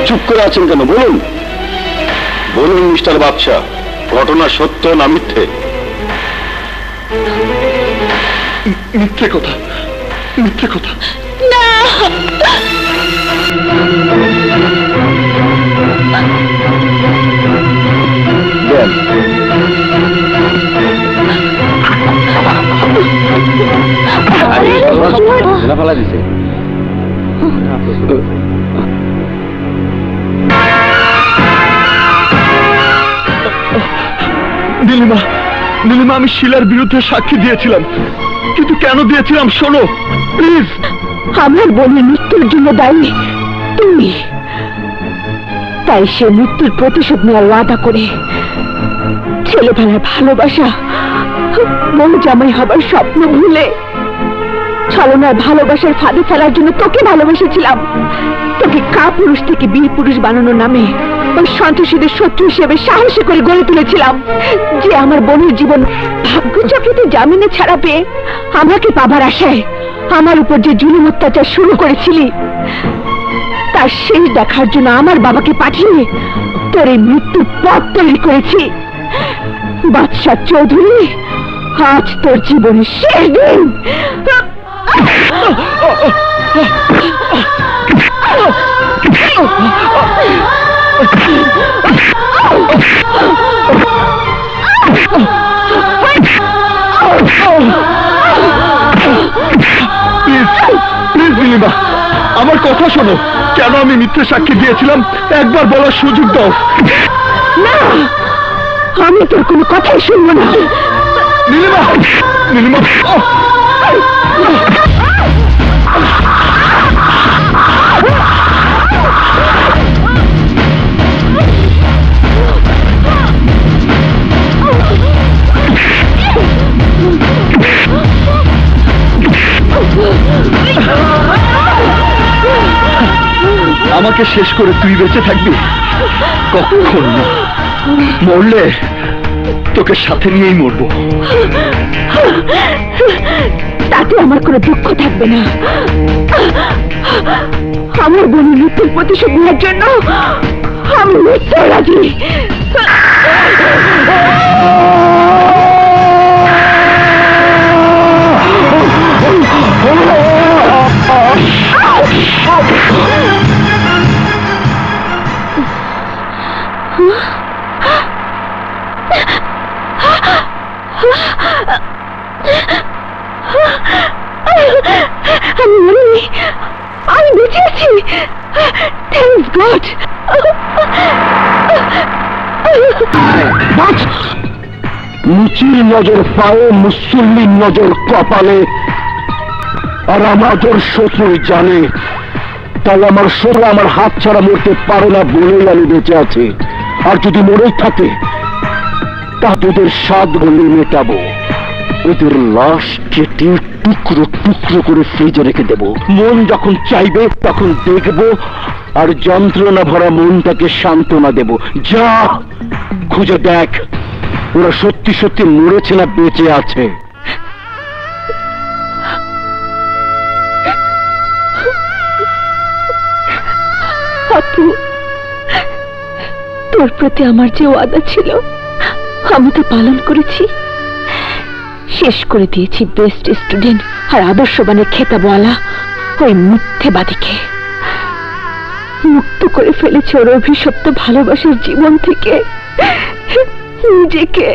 চুপ করে আছেন কেন? বলুন, বলুন মিস্টার বাদশাহ, ঘটনা সত্য না মিথ্যে? মিথ্যে কথা, মিথ্যে কথা। নীলিমা, নীলিমা, আমি শিলার বিরুদ্ধে সাক্ষী দিয়েছিলাম, কিন্তু কেন দিয়েছিলাম শোনো প্লিজ। আমার বোনের মৃত্যুর জন্য দায়ী তুমি, তাই সে মৃত্যুর প্রতিশোধ নেওয়ার ওয়াদা করে ছেলেবেলার ভালোবাসা, বউ জামাই হবার স্বপ্ন ভুলে ছলনার ভালোবাসার ফাঁদে ফেলার জন্য তোকে ভালোবেসেছিলাম। তোকে কাপুরুষ থেকে বীর পুরুষ বানানোর নামে ওই সন্ত্রাসীদের শত্রু হিসেবে সাহসী করে গড়ে তুলেছিলাম, যে আমার বোনের জীবন ভাগ্যচক্রতে জামিনে ছাড়া পেয়ে আমাকে পাবার আশায় আমার উপর যে জুলুম অত্যাচার শুরু করেছিলি, তার শেষ দেখার জন্য আমার বাবাকে পাঠিয়ে তোর এই মৃত্যুর পথ তৈরি করেছি। বাদশাহ চৌধুরী, আজ তোর জীবনের শেষ দিন। প্লিজ নীলিমা, আমার কথা শোনো। কেন আমি মিথ্যে সাক্ষী দিয়েছিলাম একবার বলার সুযোগ দাও। না, আমি তোর কোনো কথাই শুনবো না। নীলিমা, নীলিমা, আমাকে শেষ করে তুই বেঁচে থাকবি? কখন না, মরলে তোকে সাথে নিয়েই মরবো। তাতে আমার কোনো দুঃখ থাকবে না। আমার বোনের মৃত্যুর প্রতিশোধ নেওয়ার জন্য আমি মৃত্যু রাজি। আমি মরিনি, আমি বেঁচে আছি। Thanks god. মুচির নজর পায়ে, মুসল্লির নজর কপালে, আর আমাদের শত্রু জানে, তাই আমার শত্রু আমার হাত ছাড়া মরতে পারে না বলেই আমি বেঁচে আছি। আর যদি মরেই থাকে তা তোদের 7 গলে মেটাবো। ওদের লাশ কেটে টুকরো টুকরো করে ফ্রিজে রেখে দেব। মন যখন চাইবে তখন দেখব, আর যন্ত্রণা ভরা মনটাকে সান্ত্বনা দেব। যা খুঁজে দেখ ওরা সত্যি সত্যি মরেছে না বেঁচে আছে। আপু, তোর প্রতি আমার যে ওয়াদা ছিল আমি তো পালন করেছি। শেষ করে দিয়েছি বেস্ট স্টুডেন্ট আর আদর্শবানের খেতাবওয়ালা ওই মিথ্যেবাদীকে। মুক্ত করে ফেলেছে ওর অভিশপ্ত ভালোবাসার জীবন থেকে নিজেকে।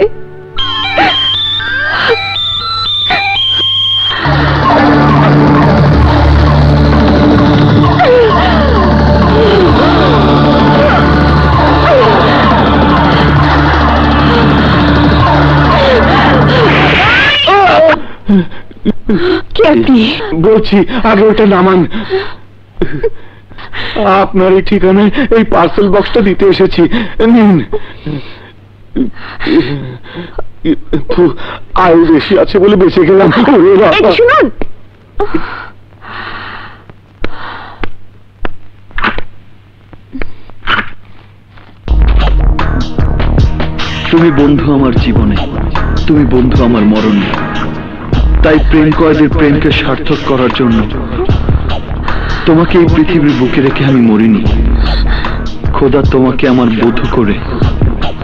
কি আপনি? বলছি আগে ওটা নামান। আপনার এই ঠিকানায় এই পার্সেল বক্সটা দিতে এসেছি, নিন। আয়ু বেশি আছে বলে বেঁচে গেলাম। শুনুন, তুমি বন্ধু আমার জীবনে, তুমি বন্ধু আমার মরণে। তাই প্রেম কয়েদের প্রেমকে সার্থক করার জন্য তোমাকে এই পৃথিবীর বুকে রেখে আমি মরিনি। খোদা তোমাকে আমার বধূ করে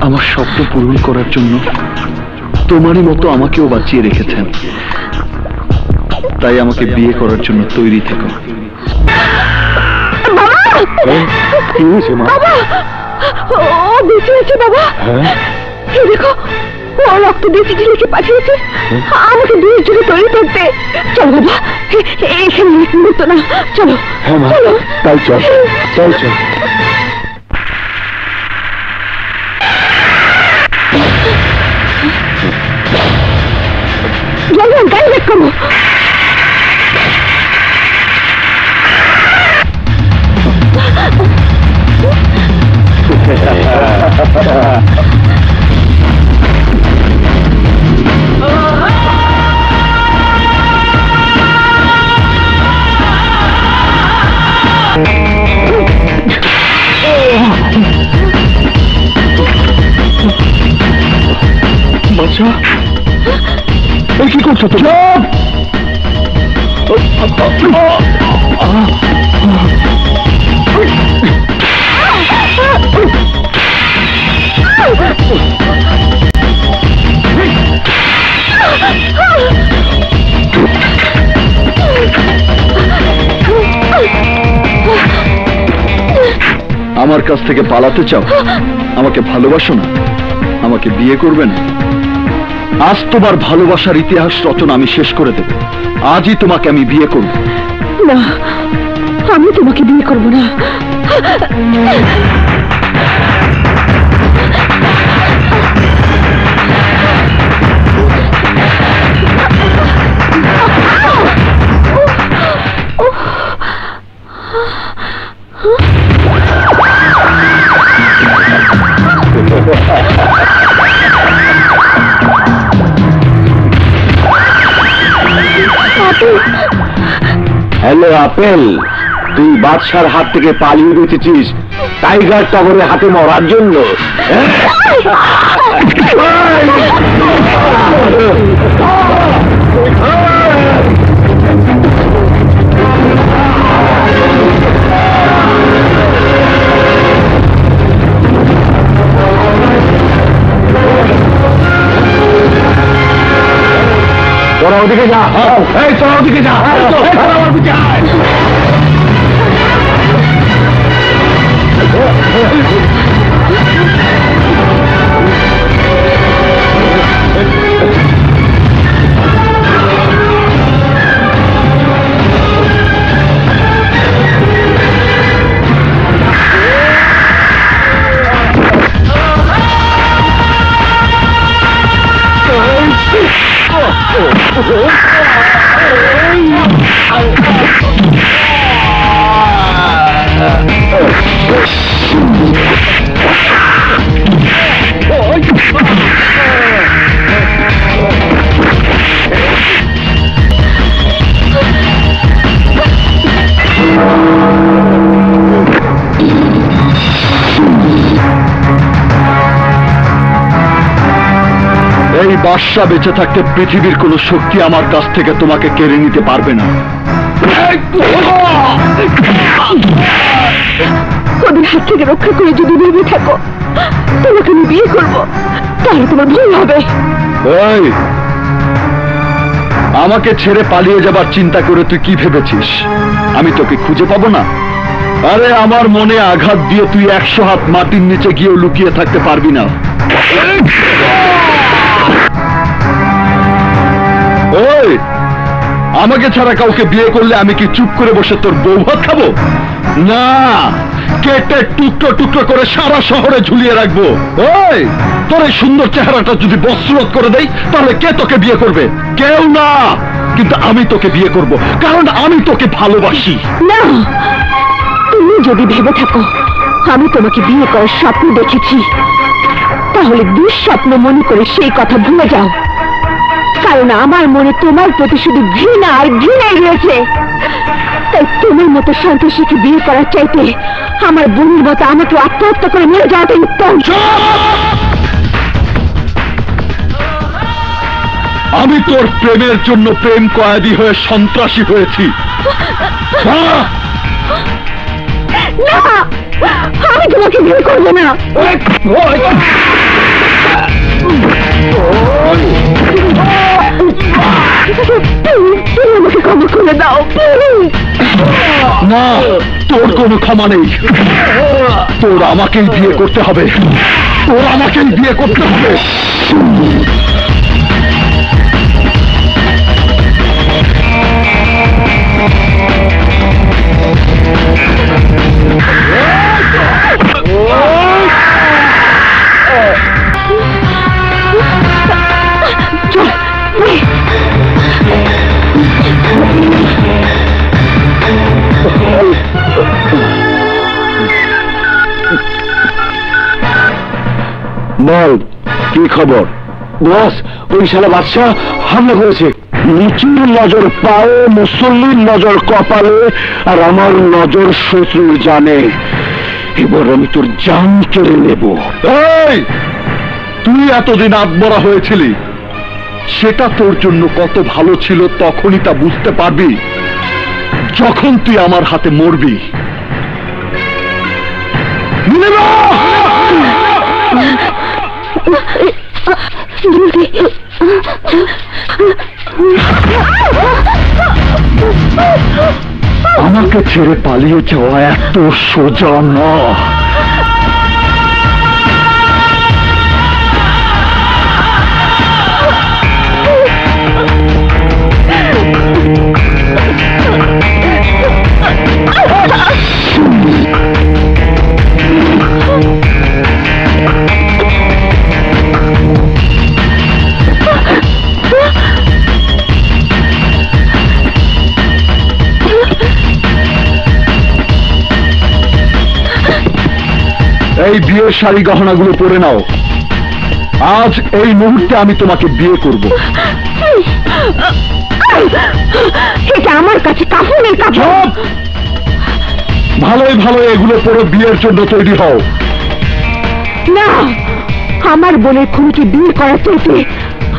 আমার স্বপ্ন পূরণ করার জন্য তোমারই মতো আমাকেও বাঁচিয়ে রেখেছেন। তাই আমাকে বিয়ে করার জন্য তৈরি থেকো। কি হয়েছে মা? ও বেঁচে আছে বাবা। হ্যাঁ, এই দেখো, ও রক্ত দিয়ে চিঠি লিখে পাঠিয়েছে আমাকে বিয়ের জন্য তৈরি করতে। চলো বাবা, এখানে মুহূর্ত না, চলো হ্যাঁ মা, চলো। তাই চল, তাই চল। গাড়ি বের করো। বাচ্চা, এই কি করছো তুমি? আমার কাছ থেকে পালাতে চাও? আমাকে ভালোবাসো না? আমাকে বিয়ে করবে না? আজ তোমার ভালোবাসার ইতিহাস রচনা আমি শেষ করে দেব। আজই তোমাকে আমি বিয়ে করব। না, আমি তোমাকে বিয়ে করবো না। হ্যালো আপেল, তুই বাদশার হাত থেকে পালিয়ে বেঁচেছিস টাইগার টগরের হাতে মরার জন্য। তোরা ওদিকে যা, এই তোরা ওদিকে যা, তোরা আমার পিছে আয়। এই বাদশা বেঁচে থাকতে পৃথিবীর কোন শক্তি আমার কাছ থেকে তোমাকে কেড়ে নিতে পারবে না। ওদের হাত থেকে রক্ষা করে যদি ভেবে থাকো তোমাকে আমি বিয়ে করবো, তাহলে তোমার ভুল হবে। এই, আমাকে ছেড়ে পালিয়ে যাবার চিন্তা করে তুই কি ভেবেছিস আমি তোকে খুঁজে পাবো না? আরে আমার মনে আঘাত দিয়ে তুই 100 হাত মাটির নিচে গিয়েও লুকিয়ে থাকতে পারবি না। ওই, আমাকে ছাড়া কাউকে বিয়ে করলে আমি কি চুপ করে বসে তোর বউ ভাত খাবো? না, কেটে টুকরো টুকরো করে সারা শহরে ঝুলিয়ে রাখবো। ওই, তোর এই সুন্দর চেহারাটা যদি বস্ত্ররোধ করে দেই তাহলে কে তোকে বিয়ে করবে? কেউ না, কিন্তু আমি তোকে বিয়ে করব, কারণ আমি তোকে ভালোবাসি। না, তুমি যদি ভেবে থাকো আমি তোমাকে বিয়ে করার স্বপ্ন দেখেছি, তাহলে দুঃস্বপ্ন মনে করে সেই কথা ভুলে যাও। কারণ আমার মনে তোমার প্রতি শুধু ঘৃণা আর ঘৃণাই রয়েছে। তাই তোমার মতো সন্ত্রাসীকে বিয়ে করার চাইতে আমার বোনের মতো আমাকে আত্মহত্যা করে মরে যাওয়াটাই উত্তম। আমি তোর প্রেমের জন্য প্রেম কয়েদি হয়ে সন্ত্রাসী হয়েছি। না, আমি তোমাকে বিয়ে করবো না। তুমি আমাকে ক্ষমা করে দাও। না, তোর কোনো ক্ষমা নেই। তোর আমাকেই বিয়ে করতে হবে, তোর আমাকেই বিয়ে করতে হবে। বল কি খবর? বস, ওই শালা বাদশাহ হামলা করেছে। নিচুর নজর পায়ে, মুসল্লির নজর কপালে, আর আমার নজর শত্রুর জানে। এবার আমি তোর জান কেড়ে নেব। এই, তুই এতদিন আত্মরা হয়েছিলি, সেটা তোর জন্য কত ভালো ছিল তখনই তা বুঝতে পারবি যখন তুই আমার হাতে মরবি। নীলিমা! আমাকে ছেড়ে পালিয়ে যাওয়া এত সোজা না। এই বিয়ের শাড়ি গহনাগুলো পরে নাও। আজ এই মুহূর্তে আমি তোমাকে বিয়ে করব। এটা আমার কাছে কাফনের কাপড়। ভালোই ভালো এগুলো পরে বিয়ের জন্য তৈরি হও। না, আমার বোনের খুনিকে বিয়ে করা চাইতে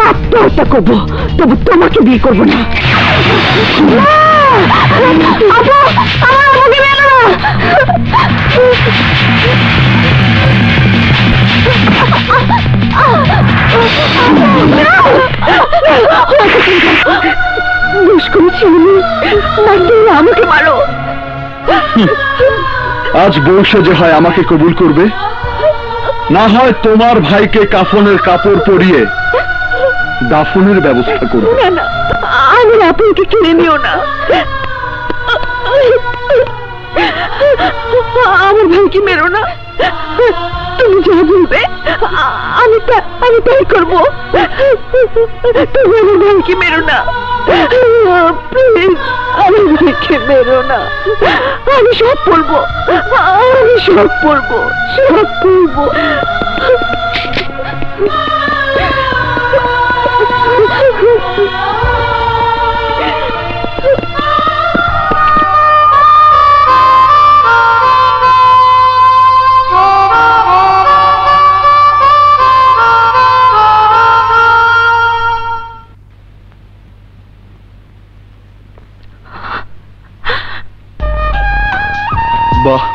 আত্মহত্যা করবো, তবু তোমাকে বিয়ে করবো না। আমাকে মারো। আজ বর্ষে যে হয় আমাকে কবুল করবে, না হয় তোমার ভাইকে কাফনের কাপড় পরিয়ে দাফনের ব্যবস্থা করবে। না না, আমার আপনাকে কিনে নিও না। আমার ভাইকে মেরো না। তুমি যা বলবে আমি তাই করবো। তুমি আমার ভাইকে মেরো না, প্লিজ। আমার ভাইকে মেরো না। আমি সব পড়বো, আমি সব পড়বো, সব পড়বো। বাহ,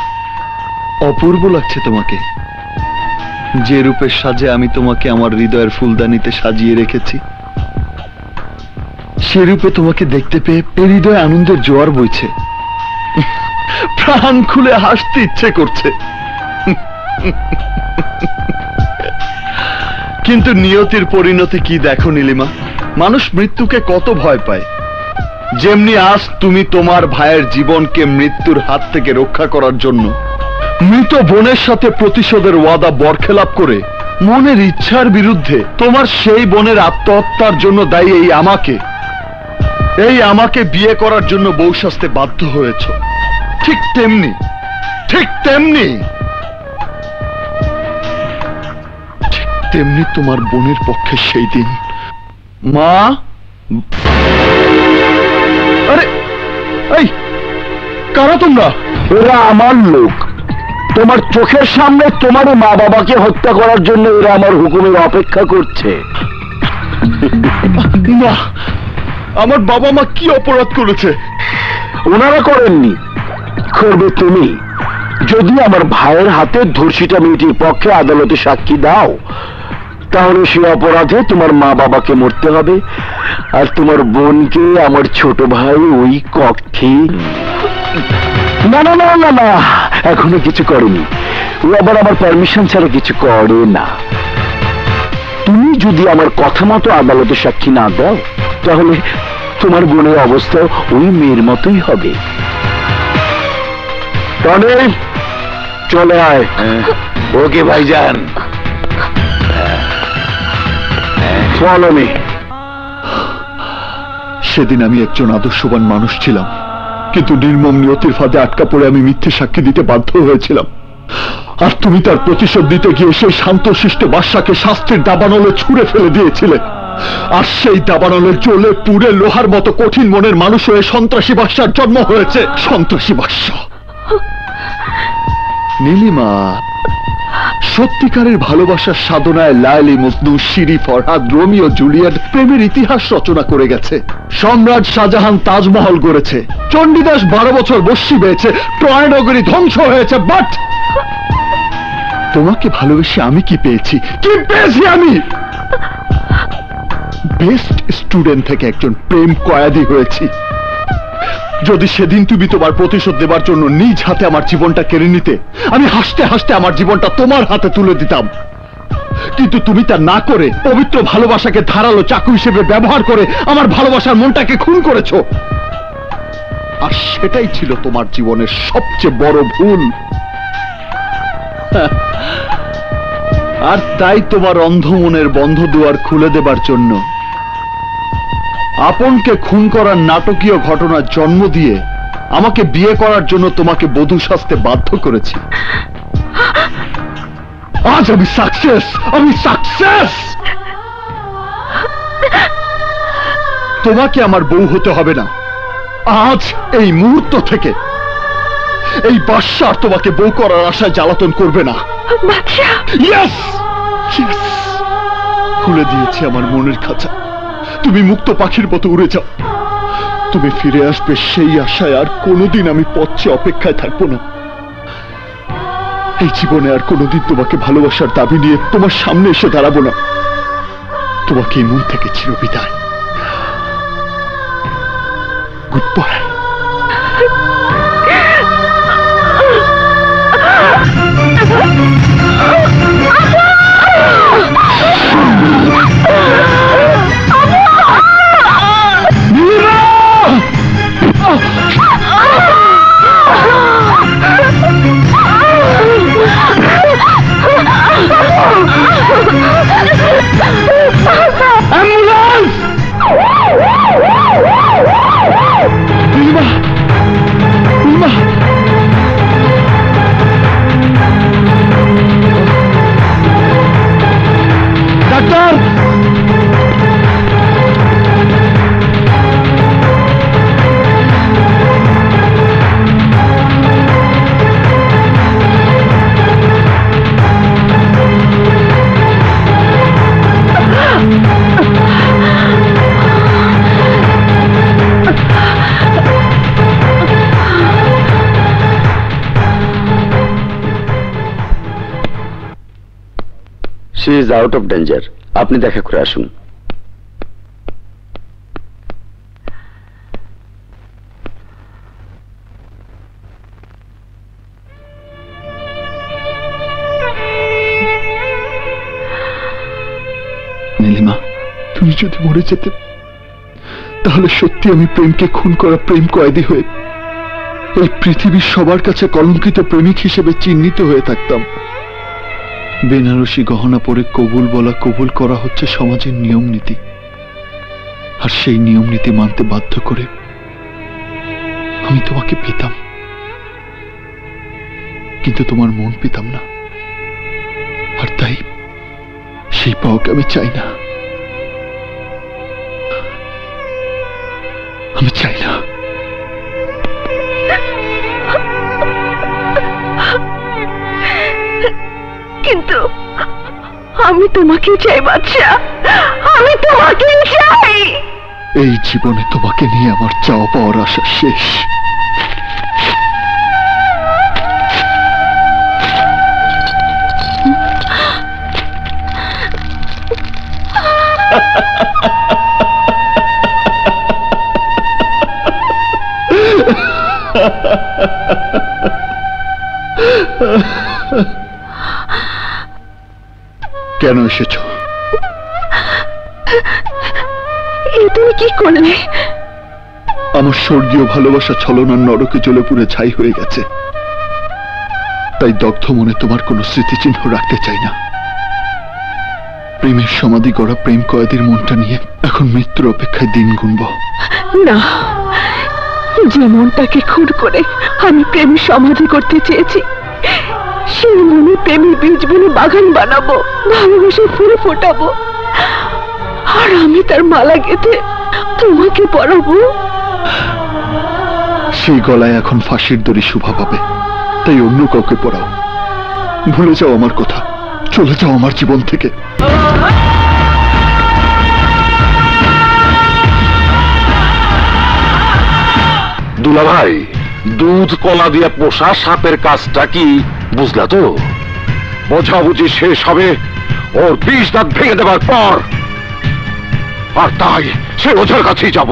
অপূর্ব লাগছে তোমাকে। যে রূপের সাজে আমি তোমাকে আমার হৃদয়ের ফুলদানিতে সাজিয়ে রেখেছি, সে রূপে তোমাকে দেখতে পেয়ে হৃদয়ে আনন্দের জোয়ার বইছে। প্রাণ খুলে হাসতে ইচ্ছে করছে। কিন্তু নিয়তির পরিণতি কি দেখো নীলিমা, মানুষ মৃত্যুকে কত ভয় পায়। যেমনি আজ তুমি তোমার ভাইয়ের জীবনকে মৃত্যুর হাত থেকে রক্ষা করার জন্য মৃত বোনের সাথে প্রতিশোধের ওয়াদা বরখেলাপ করে মনের ইচ্ছার বিরুদ্ধে তোমার সেই বোনের আত্মহত্যার জন্য দায়ী এই আমাকে বিয়ে করার জন্য বউ সাজতে বাধ্য হয়েছ। ঠিক তেমনি তোমার বোনের পক্ষে সেই দিন। মা, আরে এই কারা তোমরা? এরা আমার লোক। তোমার চোখের সামনে তোমার মা বাবাকে হত্যা করার জন্য এরা আমার হুকুমের অপেক্ষা করছে। না, আমার বাবা মা কি অপরাধ করেছে? ওনারা করেননি, করবে তুমি। যদি আমার ভাইয়ের হাতে ধর্ষিতা মেয়েটির পক্ষে আদালতে সাক্ষী দাও, তাহলে সে অপরাধে তোমার মা বাবাকে মরতে হবে, আর তোমার বোনকে আমার ছোট ভাই ওই কক্ষে। না না না না না, এখনো কিছু করেনি। ও আবার আমার পারমিশন ছাড়া কিছু করে না। তুমি যদি আমার কথা মতো আদালতে সাক্ষী না দাও, তাহলে তোমার বোনের অবস্থা ওই মেয়ের মতোই হবে। টনি, চলে আয়। ওকে ভাইজান, ফলো মি। সেদিন আমি একজন আদর্শবান মানুষ ছিলাম, কিন্তু নির্মম নিয়তির ফাঁদে আটকা পড়ে আমি মিথ্যে সাক্ষী দিতে বাধ্য হয়েছিলাম। আর তুমি তার প্রতিশোধ দিতে গিয়ে সেই শান্তশিষ্ট বাদশাকে শাস্তির দাবানলে ছুঁড়ে ফেলে দিয়েছিলে। আর সেই দাবানলে জ্বলে পুড়ে লোহার মতো কঠিন মনের মানুষ হয়ে সন্ত্রাসী বাদশার জন্ম হয়েছে। সন্ত্রাসী বাদশা। নীলিমা সত্যিকারের ভালোবাসার সাধনায় লায়লি, Majnu, Siri, Farhad, Romeo, Juliet প্রেমের ইতিহাস রচনা করে গেছে। সম্রাট শাহজাহান তাজমহল গড়েছে, চণ্ডীদাস 12 বছর বস্যি পেয়েছে, ট্রয় নগরী ধ্বংস হয়েছে। বাট তোমাকে ভালোবেসে আমি কি পেয়েছি? কি পেয়েছি আমি? বেস্ট স্টুডেন্ট থেকে একজন প্রেম কয়েদি হয়েছি। যদি সেদিন তুমি তোমার প্রতিশোধ দেবার জন্য নিজ হাতে আমার জীবনটা কেড়ে নিতে, আমি হাসতে হাসতে আমার জীবনটা তোমার হাতে তুলে দিতাম। কিন্তু তুমি তা না করে পবিত্র ভালোবাসাকে ধারালো চাকু হিসেবে ব্যবহার করে আমার ভালোবাসার মনটাকে খুন করেছো। আর সেটাই ছিল তোমার জীবনের সবচেয়ে বড় ভুল। আর তাই তোমার অন্ধ মনের বন্ধ দুয়ার খুলে দেবার জন্য আপনকে খুন করার নাটকীয় ঘটনার জন্ম দিয়ে আমাকে বিয়ে করার জন্য তোমাকে বধূ সাজতে বাধ্য করেছি। আজ আমি সাকসেস, আমি সাকসেস। তোমাকে আমার বউ হতে হবে না। আজ এই মুহূর্ত থেকে এই বাদশা আর তোমাকে বউ করার আশায় জ্বালাতন করবে না। ইয়েস, খুলে দিয়েছি আমার মনের খাঁচা। তুমি মুক্ত পাখির মতো উড়ে যাও। তুমি ফিরে আসবে সেই আশায় আর কোনোদিন আমি পথে অপেক্ষায় থাকবো না। এই জীবনে আর কোনোদিন তোমাকে ভালোবাসার দাবি নিয়ে তোমার সামনে এসে দাঁড়াবো না। তোমাকে এই মন থেকে চিরবিদায়। Goodbye. She is out of danger. আপনি দেখা করে আসুন। নীলিমা, তুমি যদি মরে যেতে, তাহলে সত্যি আমি প্রেমকে খুন করা প্রেম কয়েদি হয়ে এই পৃথিবীর সবার কাছে কলঙ্কিত প্রেমিক হিসেবে চিহ্নিত হয়ে থাকতাম। বেনারসি গহনা পরে কবুল বলা, কবুল করা হচ্ছে সমাজের নিয়ম নীতি। আর সেই নিয়ম নীতি মানতে বাধ্য করে আমি তোমাকে পেতাম, কিন্তু তোমার মন পেতাম না। আর তাই সেই পাওয়াকে আমি চাই না। আমি চাই না। কিন্তু আমি তোমাকে চাই বাদশা, আমি তোমাকে চাই। এই জীবনে তোমাকে নিয়ে আমার চাওয়া পাওয়ার আশা শেষ। কেন এসেছ? এ তুমি কি করলে? আমার স্বর্গীয় ভালোবাসা ছলনার নরকে জ্বলে পুড়ে ছাই হয়ে গেছে, তাই দগ্ধ মনে তোমার কোনো স্মৃতিচিহ্ন রাখতে চাই না। প্রেমের সমাধি গড়া প্রেম কয়েদির মনটা নিয়ে এখন মৃত্যুর অপেক্ষায় দিন গুনব। না, যে মনটাকে খুন করে আমি প্রেমের সমাধি করতে চেয়েছি, সেই মনে প্রেমের বীজ বুনে বাগান বানাবো, ভালোবাসে ফুল ফোটাবো, আর আমি তার মালা গেঁথে তোমাকে পরাবো। সেই গলায় এখন ফাঁসির দড়ি শোভা পাবে, তাই অন্য কাউকে পড়াও। ভুলে যাও আমার কথা, চলে যাও আমার জীবন থেকে। দুলা ভাই, দুধ কলা দিয়া পোষা সাপের কাজটা কি বুঝলা তো? বোঝাবুঝি শেষ হবে ওর 20 দাঁত ভেঙে দেবার পর, আর তাই সে ওঝার কাছেই যাব।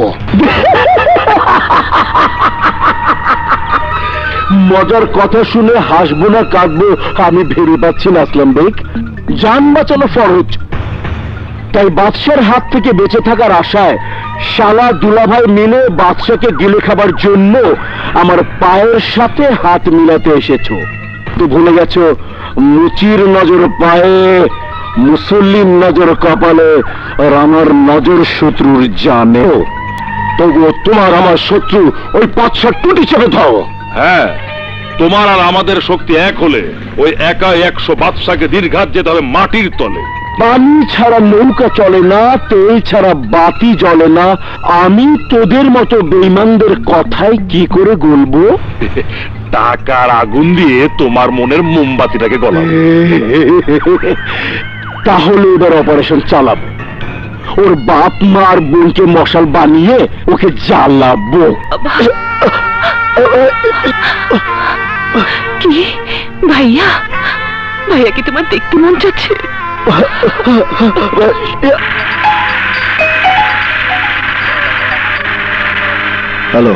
মজার কথা শুনে হাসবো না কাঁদবো আমি ভেবে পাচ্ছি না আসলাম বেগ। জান বাঁচানো ফরজ, তাই বাদশার হাত থেকে বেঁচে থাকার আশায় শালা দুলাভাই মিলে বাদশাকে গিলে খাবার জন্য আমার পায়ের সাথে হাত মিলাতে এসেছো। তো ভুলে গেছো মুচির নজর পায়ে, মুসল্লির নজর কপালে, আর আমার নজর শত্রুর জানে। তবুও তোমার আমার শত্রু ওই 5-6 টুটি চেপে দাও। হ্যাঁ, তোমার আর আমাদের শক্তি এক হলে ওই একা 100 বাদশাকে দীর্ঘাত যেতে হবে মাটির তলে। পানি ছাড়া নৌকা চলে না, তেল ছাড়া বাতি জ্বলে না। আমি তোদের মতো বেঈমানদের কথাই কি করে গলবো? টাকার আগুন দিয়ে তোমার মনের মোমবাতিটাকে গলাবো। তাহলে এবার অপারেশন চালাবো, ওর বাপ মা আর বোনকে মশাল বানিয়ে ওকে জ্বালাবো। কি ভাইয়া? ভাইয়া কি তোমার দেখতে মন চাচ্ছে? হ্যালো,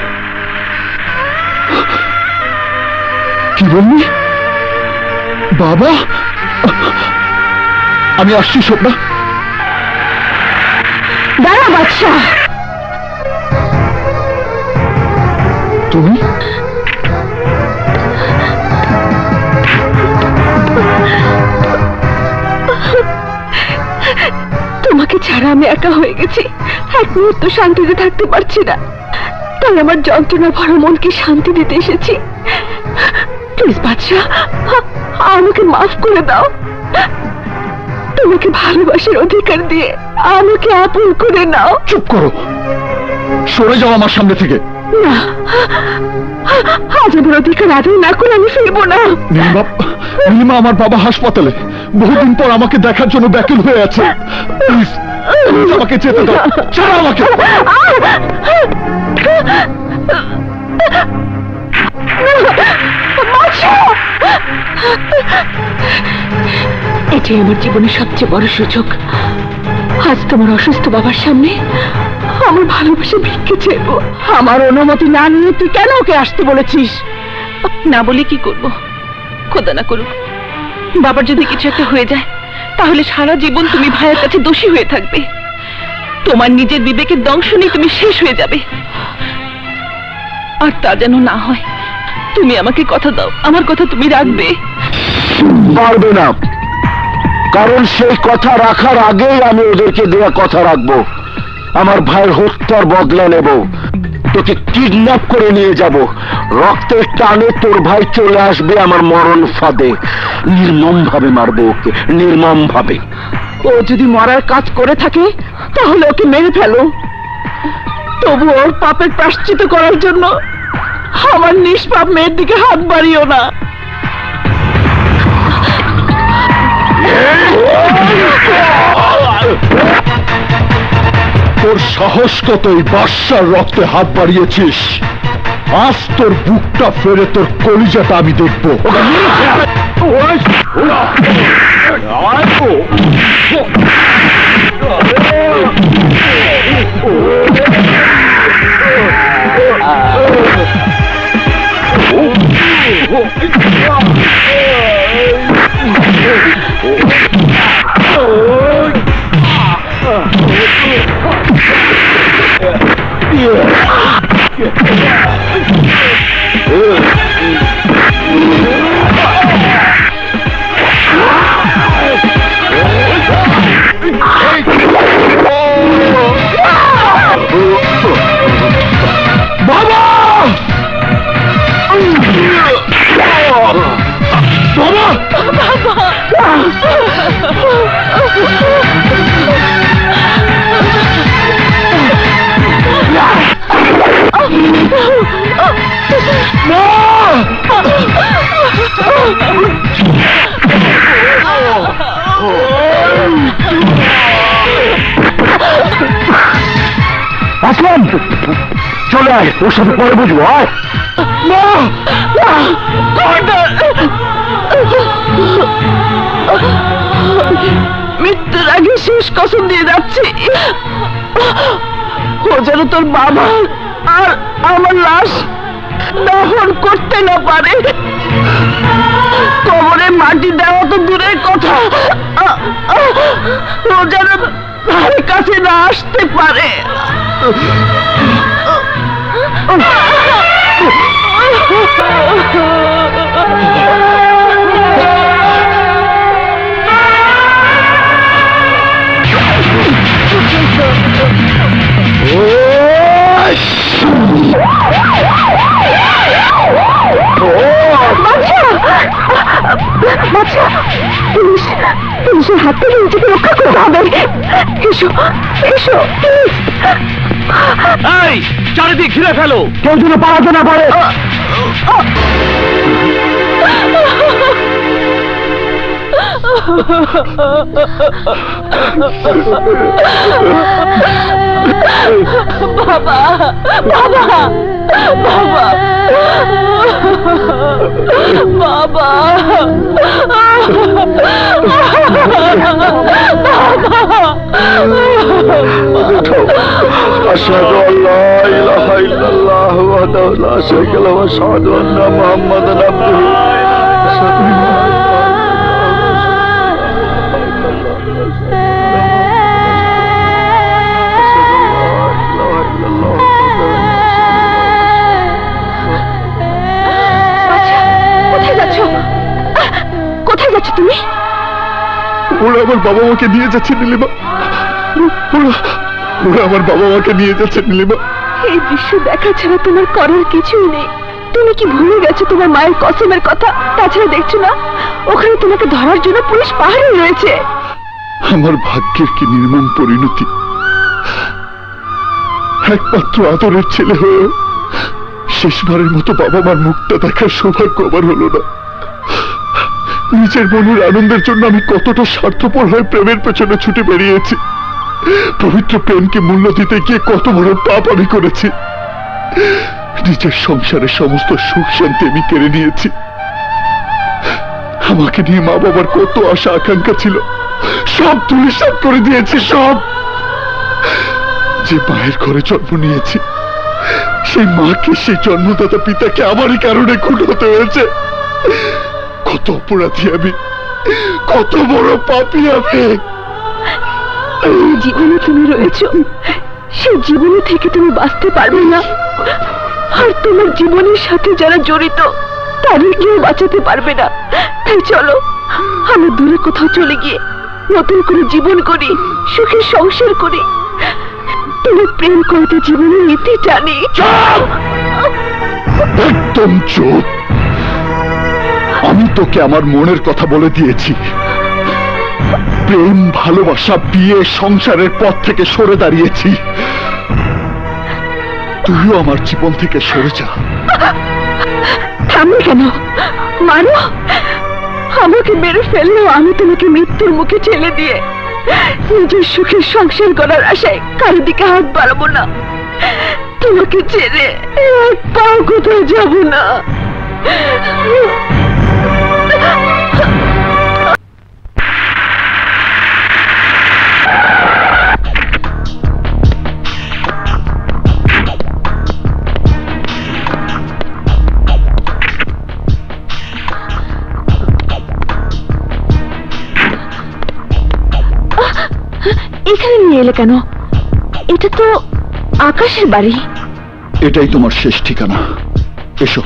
কি বললি? বাবা, আমি আসছি স্বপ্না। দাঁড়া বাদশা, তুমি? তোমাকে ছাড়া আমি একা হয়ে গেছি, এক মুহূর্ত শান্তিতে থাকতে পারছি না, তাই আমার যন্ত্রণা ভরা মনকে শান্তি দিতে এসেছি। প্লিজ বাদশা, আমাকে মাফ করে দাও। তোমাকে ভালোবাসার অধিকার দিয়ে আমাকে আপন করে নাও। চুপ করো, সরে যাও আমার সামনে থেকে। না, আজ আমার অধিকার আদায় না করে আমি ফিরবো না। নীলিমা, আমার বাবা হাসপাতালে, বহুদিন পর আমাকে দেখার জন্য ব্যাকুল হয়ে আছে। প্লিজ আমাকে যেতে দাও, ছাড়ো আমাকে। এটাই আমার জীবনের সবচেয়ে বড় সুযোগ। আজ তোমার অসুস্থ বাবার সামনে আমার ভালোবাসা ভিক্ষে চাইবো। আমার অনুমতি না নিয়ে তুই কেন ওকে আসতে বলেছিস? না বলে কি করব? খোদা না করুক বাবার যদি কিছু একটা হয়ে যায়, তাহলে সারা জীবন তুমি ভাইয়ের কাছে দোষী হয়ে থাকবে। তোমার নিজের বিবেকের দংশনে তুমি শেষ হয়ে যাবে। আর তা যেন না হয়, তুমি আমাকে কথা দাও, আমার কথা তুমি রাখবে। পারবে না, কারণ সেই কথা রাখার আগেই আমি ওদেরকে দেওয়া কথা রাখবো। আমার ভাইয়ের হত্যার বদলা নেব, তোকে কিডন্যাপ করে নিয়ে যাব, রক্তের টানে তোর ভাই চলে আসবে আমার মরণ ফাঁদে। নির্মম ভাবে মারবো ওকে, নির্মম ভাবে। ও যদি মরার কাজ করে থাকে তাহলে ওকে মেরে ফেলো, তবু ওর পাপের প্রায়শ্চিত্ত করার জন্য আমার নিষ্পাপ মেয়ের দিকে হাত বাড়িও না। তোর সাহস কত এই বাদশার রক্তে হাত বাড়িয়েছিস? আজ তোর বুকটা ফেরে তোর কলিজাটা আমি দেখবো। আয়, ওর সাথে পরে বুঝবো। আয় মৃত্যুর আগে শেষ কসম দিয়ে যাচ্ছি, ও যেন তোর বাবা আর আমার লাশ দহন করতে না পারে। কবরে মাটি দেওয়া তো দূরের কথা, ও যেন ধারে কাছে না আসতে পারে। পুলিশের হাত থেকে নিজেকে রক্ষা করতে হবে। এসো এসো, এই চারিদিক ঘিরে ফেলো, কেউ যেন পালাতে না পারে। বাবা বাবা বাবা বাবা আশহাদু আল্লা ইলাহা ইল্লাল্লাহু ওয়াহদাহু লা শারীকা লাহু ওয়া আশহাদু আন্না মুহাম্মাদান আবদুহু তুমি? ওরা আমার বাবা মাকে নিয়ে যাচ্ছে নীলিমা, ওরা আমার বাবা মাকে নিয়ে যাচ্ছে নীলিমা। এই দৃশ্য দেখা ছাড়া তোমার করার কিছুই নেই। তুমি কি ভুলে গেছো তোমার মায়ের কসমের কথা? তাছাড়া দেখছো না ওখানে তোমাকে ধরার জন্য পুলিশ পাহাড়ে রয়েছে। আমার ভাগ্যের কি নির্মম পরিণতি! একমাত্র আদরের ছেলে হয়েও শেষবারের মতো বাবা মার মুখটা দেখার সৌভাগ্য আমার হলো না। নিজের মনের আনন্দের জন্য আমি কতটা স্বার্থপর হয়ে প্রেমের পেছনে ছুটে বেরিয়েছি। পবিত্র প্রেমকে মূল্য দিতে গিয়ে কত বড় পাপ আমি করেছি। নিজের সংসারের সমস্ত সুখ শান্তি আমি কেড়ে নিয়েছি। আমাকে নিয়ে মা বাবার কত আশা আকাঙ্ক্ষা ছিল, সব ধূলিসাৎ করে দিয়েছি। সব যে মায়ের ঘরে জন্ম নিয়েছি, সেই মাকে, সেই জন্মদাতা পিতাকে আমারই কারণে খুন হতে হয়েছে। কত অপরাধী আমি, কত বড় পাপী আমি। জীবনে তুমি রয়েছো, সেই জীবনে থেকে তুমি বাঁচতে পারবে না। আর তোমার জীবনের সাথে যারা জড়িত তাদের কেউ বাঁচাতে পারবে না। তাই চলো আমরা দূরে কোথাও চলে গিয়ে নতুন করে জীবন করি, সুখে সংসার করি। তুমি প্রেম করতে জীবনের নীতি জানি। একদম চুপ। আমি তোকে আমার মনের কথা বলে দিয়েছি। প্রেম, ভালোবাসা, বিয়ে, সংসারের পথ থেকে সরে দাঁড়িয়েছি। তুইও আমার জীবন থেকে সরে যা। থামবে কেন? মানো, আমাকে মেরে ফেললেও আমি তোমাকে মৃত্যুর মুখে ঠেলে দিয়ে নিজের সুখের সংসার করার আশায় কারো দিকে হাত বাড়াবো না। তোমাকে ছেড়ে এক পাও কোথাও যাবো না। এখানে নিয়ে এলে কেন? এটা তো আকাশের বাড়ি। এটাই তোমার শেষ ঠিকানা। এসো।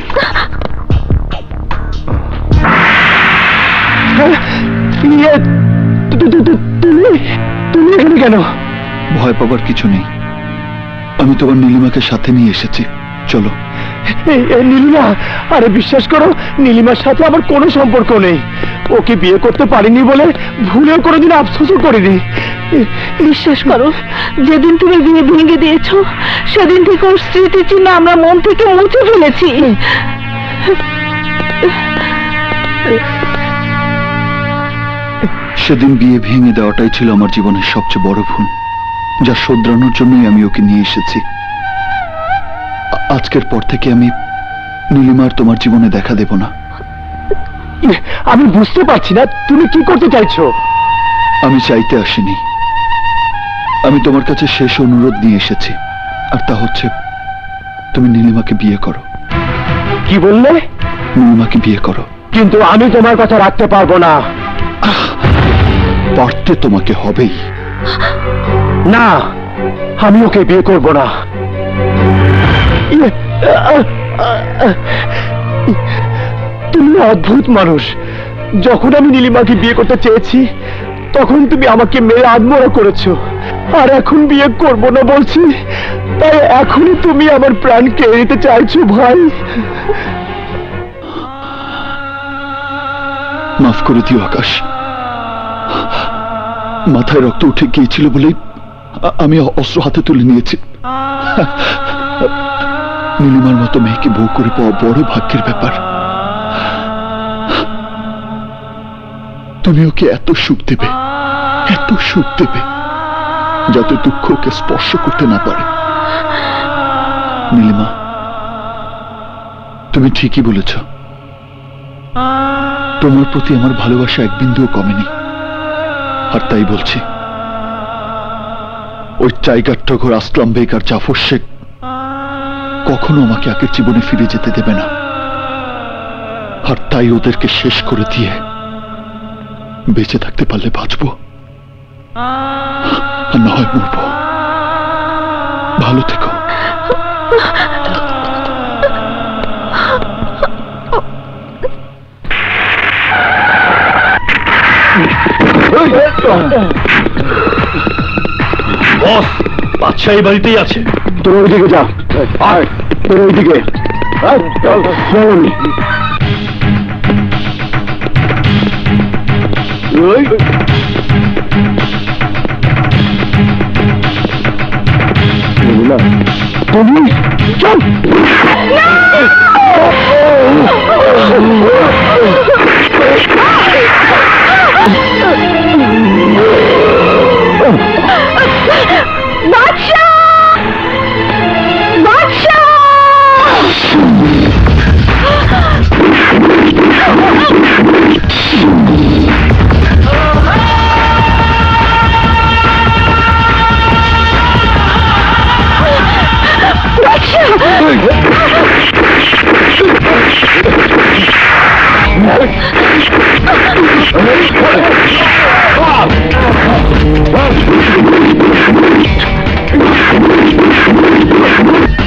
তুমি এখানে কেন? ভয় পাবার কিছু নেই, আমি তোমার নীলিমাকে সাথে নিয়ে এসেছি। চলো। নীলিমা? আরে বিশ্বাস করো, নীলিমার সাথে আমার কোনো সম্পর্ক নেই। ওকে বিয়ে করতে পারিনি বলে ভুলেও কোনোদিন আফসোসও করিনি। বিশ্বাস করো, যেদিন তুমি বিয়ে ভেঙে দিয়েছো সেদিন থেকে ওর স্মৃতি চিহ্ন আমরা মন থেকে মুছে ফেলেছি। সেদিন বিয়ে ভেঙে দেওয়াটাই ছিল আমার জীবনের সবচেয়ে বড় ভুল, যা শোধরানোর জন্যই আমি ওকে নিয়ে এসেছি। আজকের পর থেকে আমি নীলিমার তোমার জীবনে দেখা দেব না। আমি বুঝতে পারছি না তুমি কি করতে চাইছো। আমি চাইতে আসিনি, আমি তোমার কাছে শেষ অনুরোধ নিয়ে এসেছি, আর তা হচ্ছে তুমি নীলিমাকে বিয়ে করো। কি বললে? নীলিমাকে বিয়ে করো। কিন্তু আমি তোমার কথা রাখতে পারবো না। পারতে তোমাকে হবেই। না, আমি ওকে বিয়ে করব না। তুমি অদ্ভুত মানুষ। যখন আমি নীলিমাকে বিয়ে করতে চেয়েছি তখন তুমি আমাকে মেরে আত্মহত্যা করেছো, আর এখন বিয়ে করব না বলছি, তাই এখনই তুমি আমার প্রাণ কেড়ে নিতে চাইছো ভাই। মাফ করে দিও আকাশ, মাথায় রক্ত উঠে গিয়েছিল বলেই আমি অস্ত্র হাতে তুলে নিয়েছি। নীলিমার মতো মেয়েকে বউ করে পাওয়া বড় ভাগ্যের ব্যাপার। তুমি ওকে এত সুখ দেবে, এত সুখ দেবে, যাতে দুঃখ ওকে স্পর্শ করতে না পারে। নীলিমা, তুমি ঠিকই বলেছ, তোমার প্রতি আমার ভালোবাসা এক বিন্দুও কমেনি। আর তাই বলছি, ওই টাইগার টগর, আসলাম বেগ আর জাফর শেখ কখনো আমাকে আগের জীবনে ফিরে যেতে দেবে না। আর তাই ওদেরকে শেষ করে দিয়ে বেঁচে থাকতে পারলে বাঁচবো, আর না হয় মরবো। ভালো থেকো। বস, বাদশাহ এই বাড়িতেই আছে। তোর ওইদিকে যা, তোর ওইদিকে তুমি চল।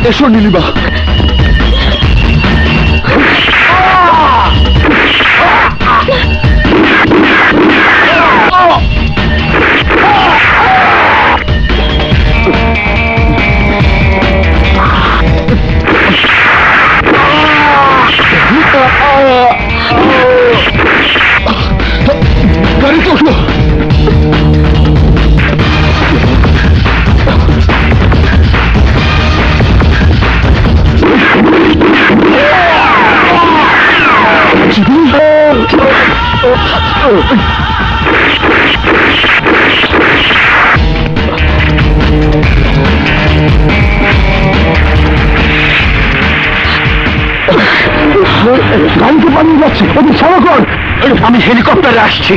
এসো নীলিমা। গাড়িতে ওঠো। গাড়িতে পালিয়ে যাচ্ছে, ওদের সারা কর। আমি হেলিকপ্টারে আসছি।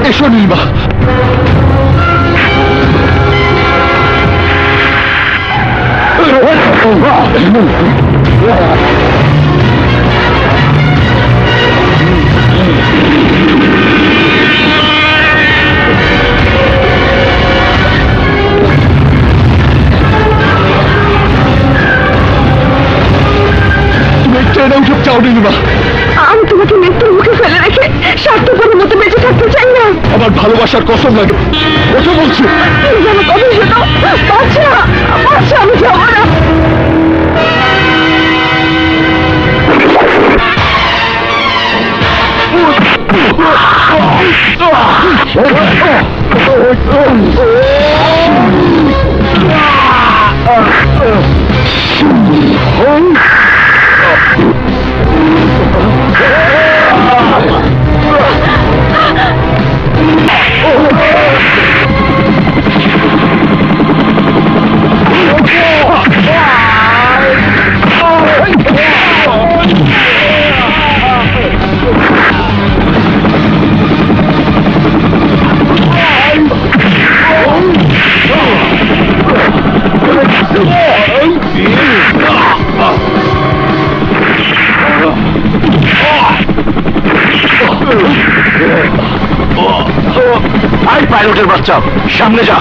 এসো নীলিমা। ট্রেনে উঠে চাও নীলিমা। আমি তোমাকে মৃত্যুর মুখে ফেলে রেখে স্বার্থপরের মতো বেঁচে থাকতে চাই না। আমার ভালোবাসার কসম লাগে, ওঠো বলছি। যেন কবে শোনো, বাচ্চা বাচ্চা, আমি যাবো না। চাপ, সামনে যা।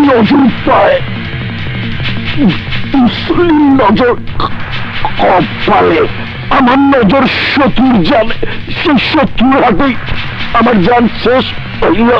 নজর পায়, নজর কপালে, আমার নজর শত্রুর জানে, সেই শত্রুর হাতেই আমার জান শেষ হইল।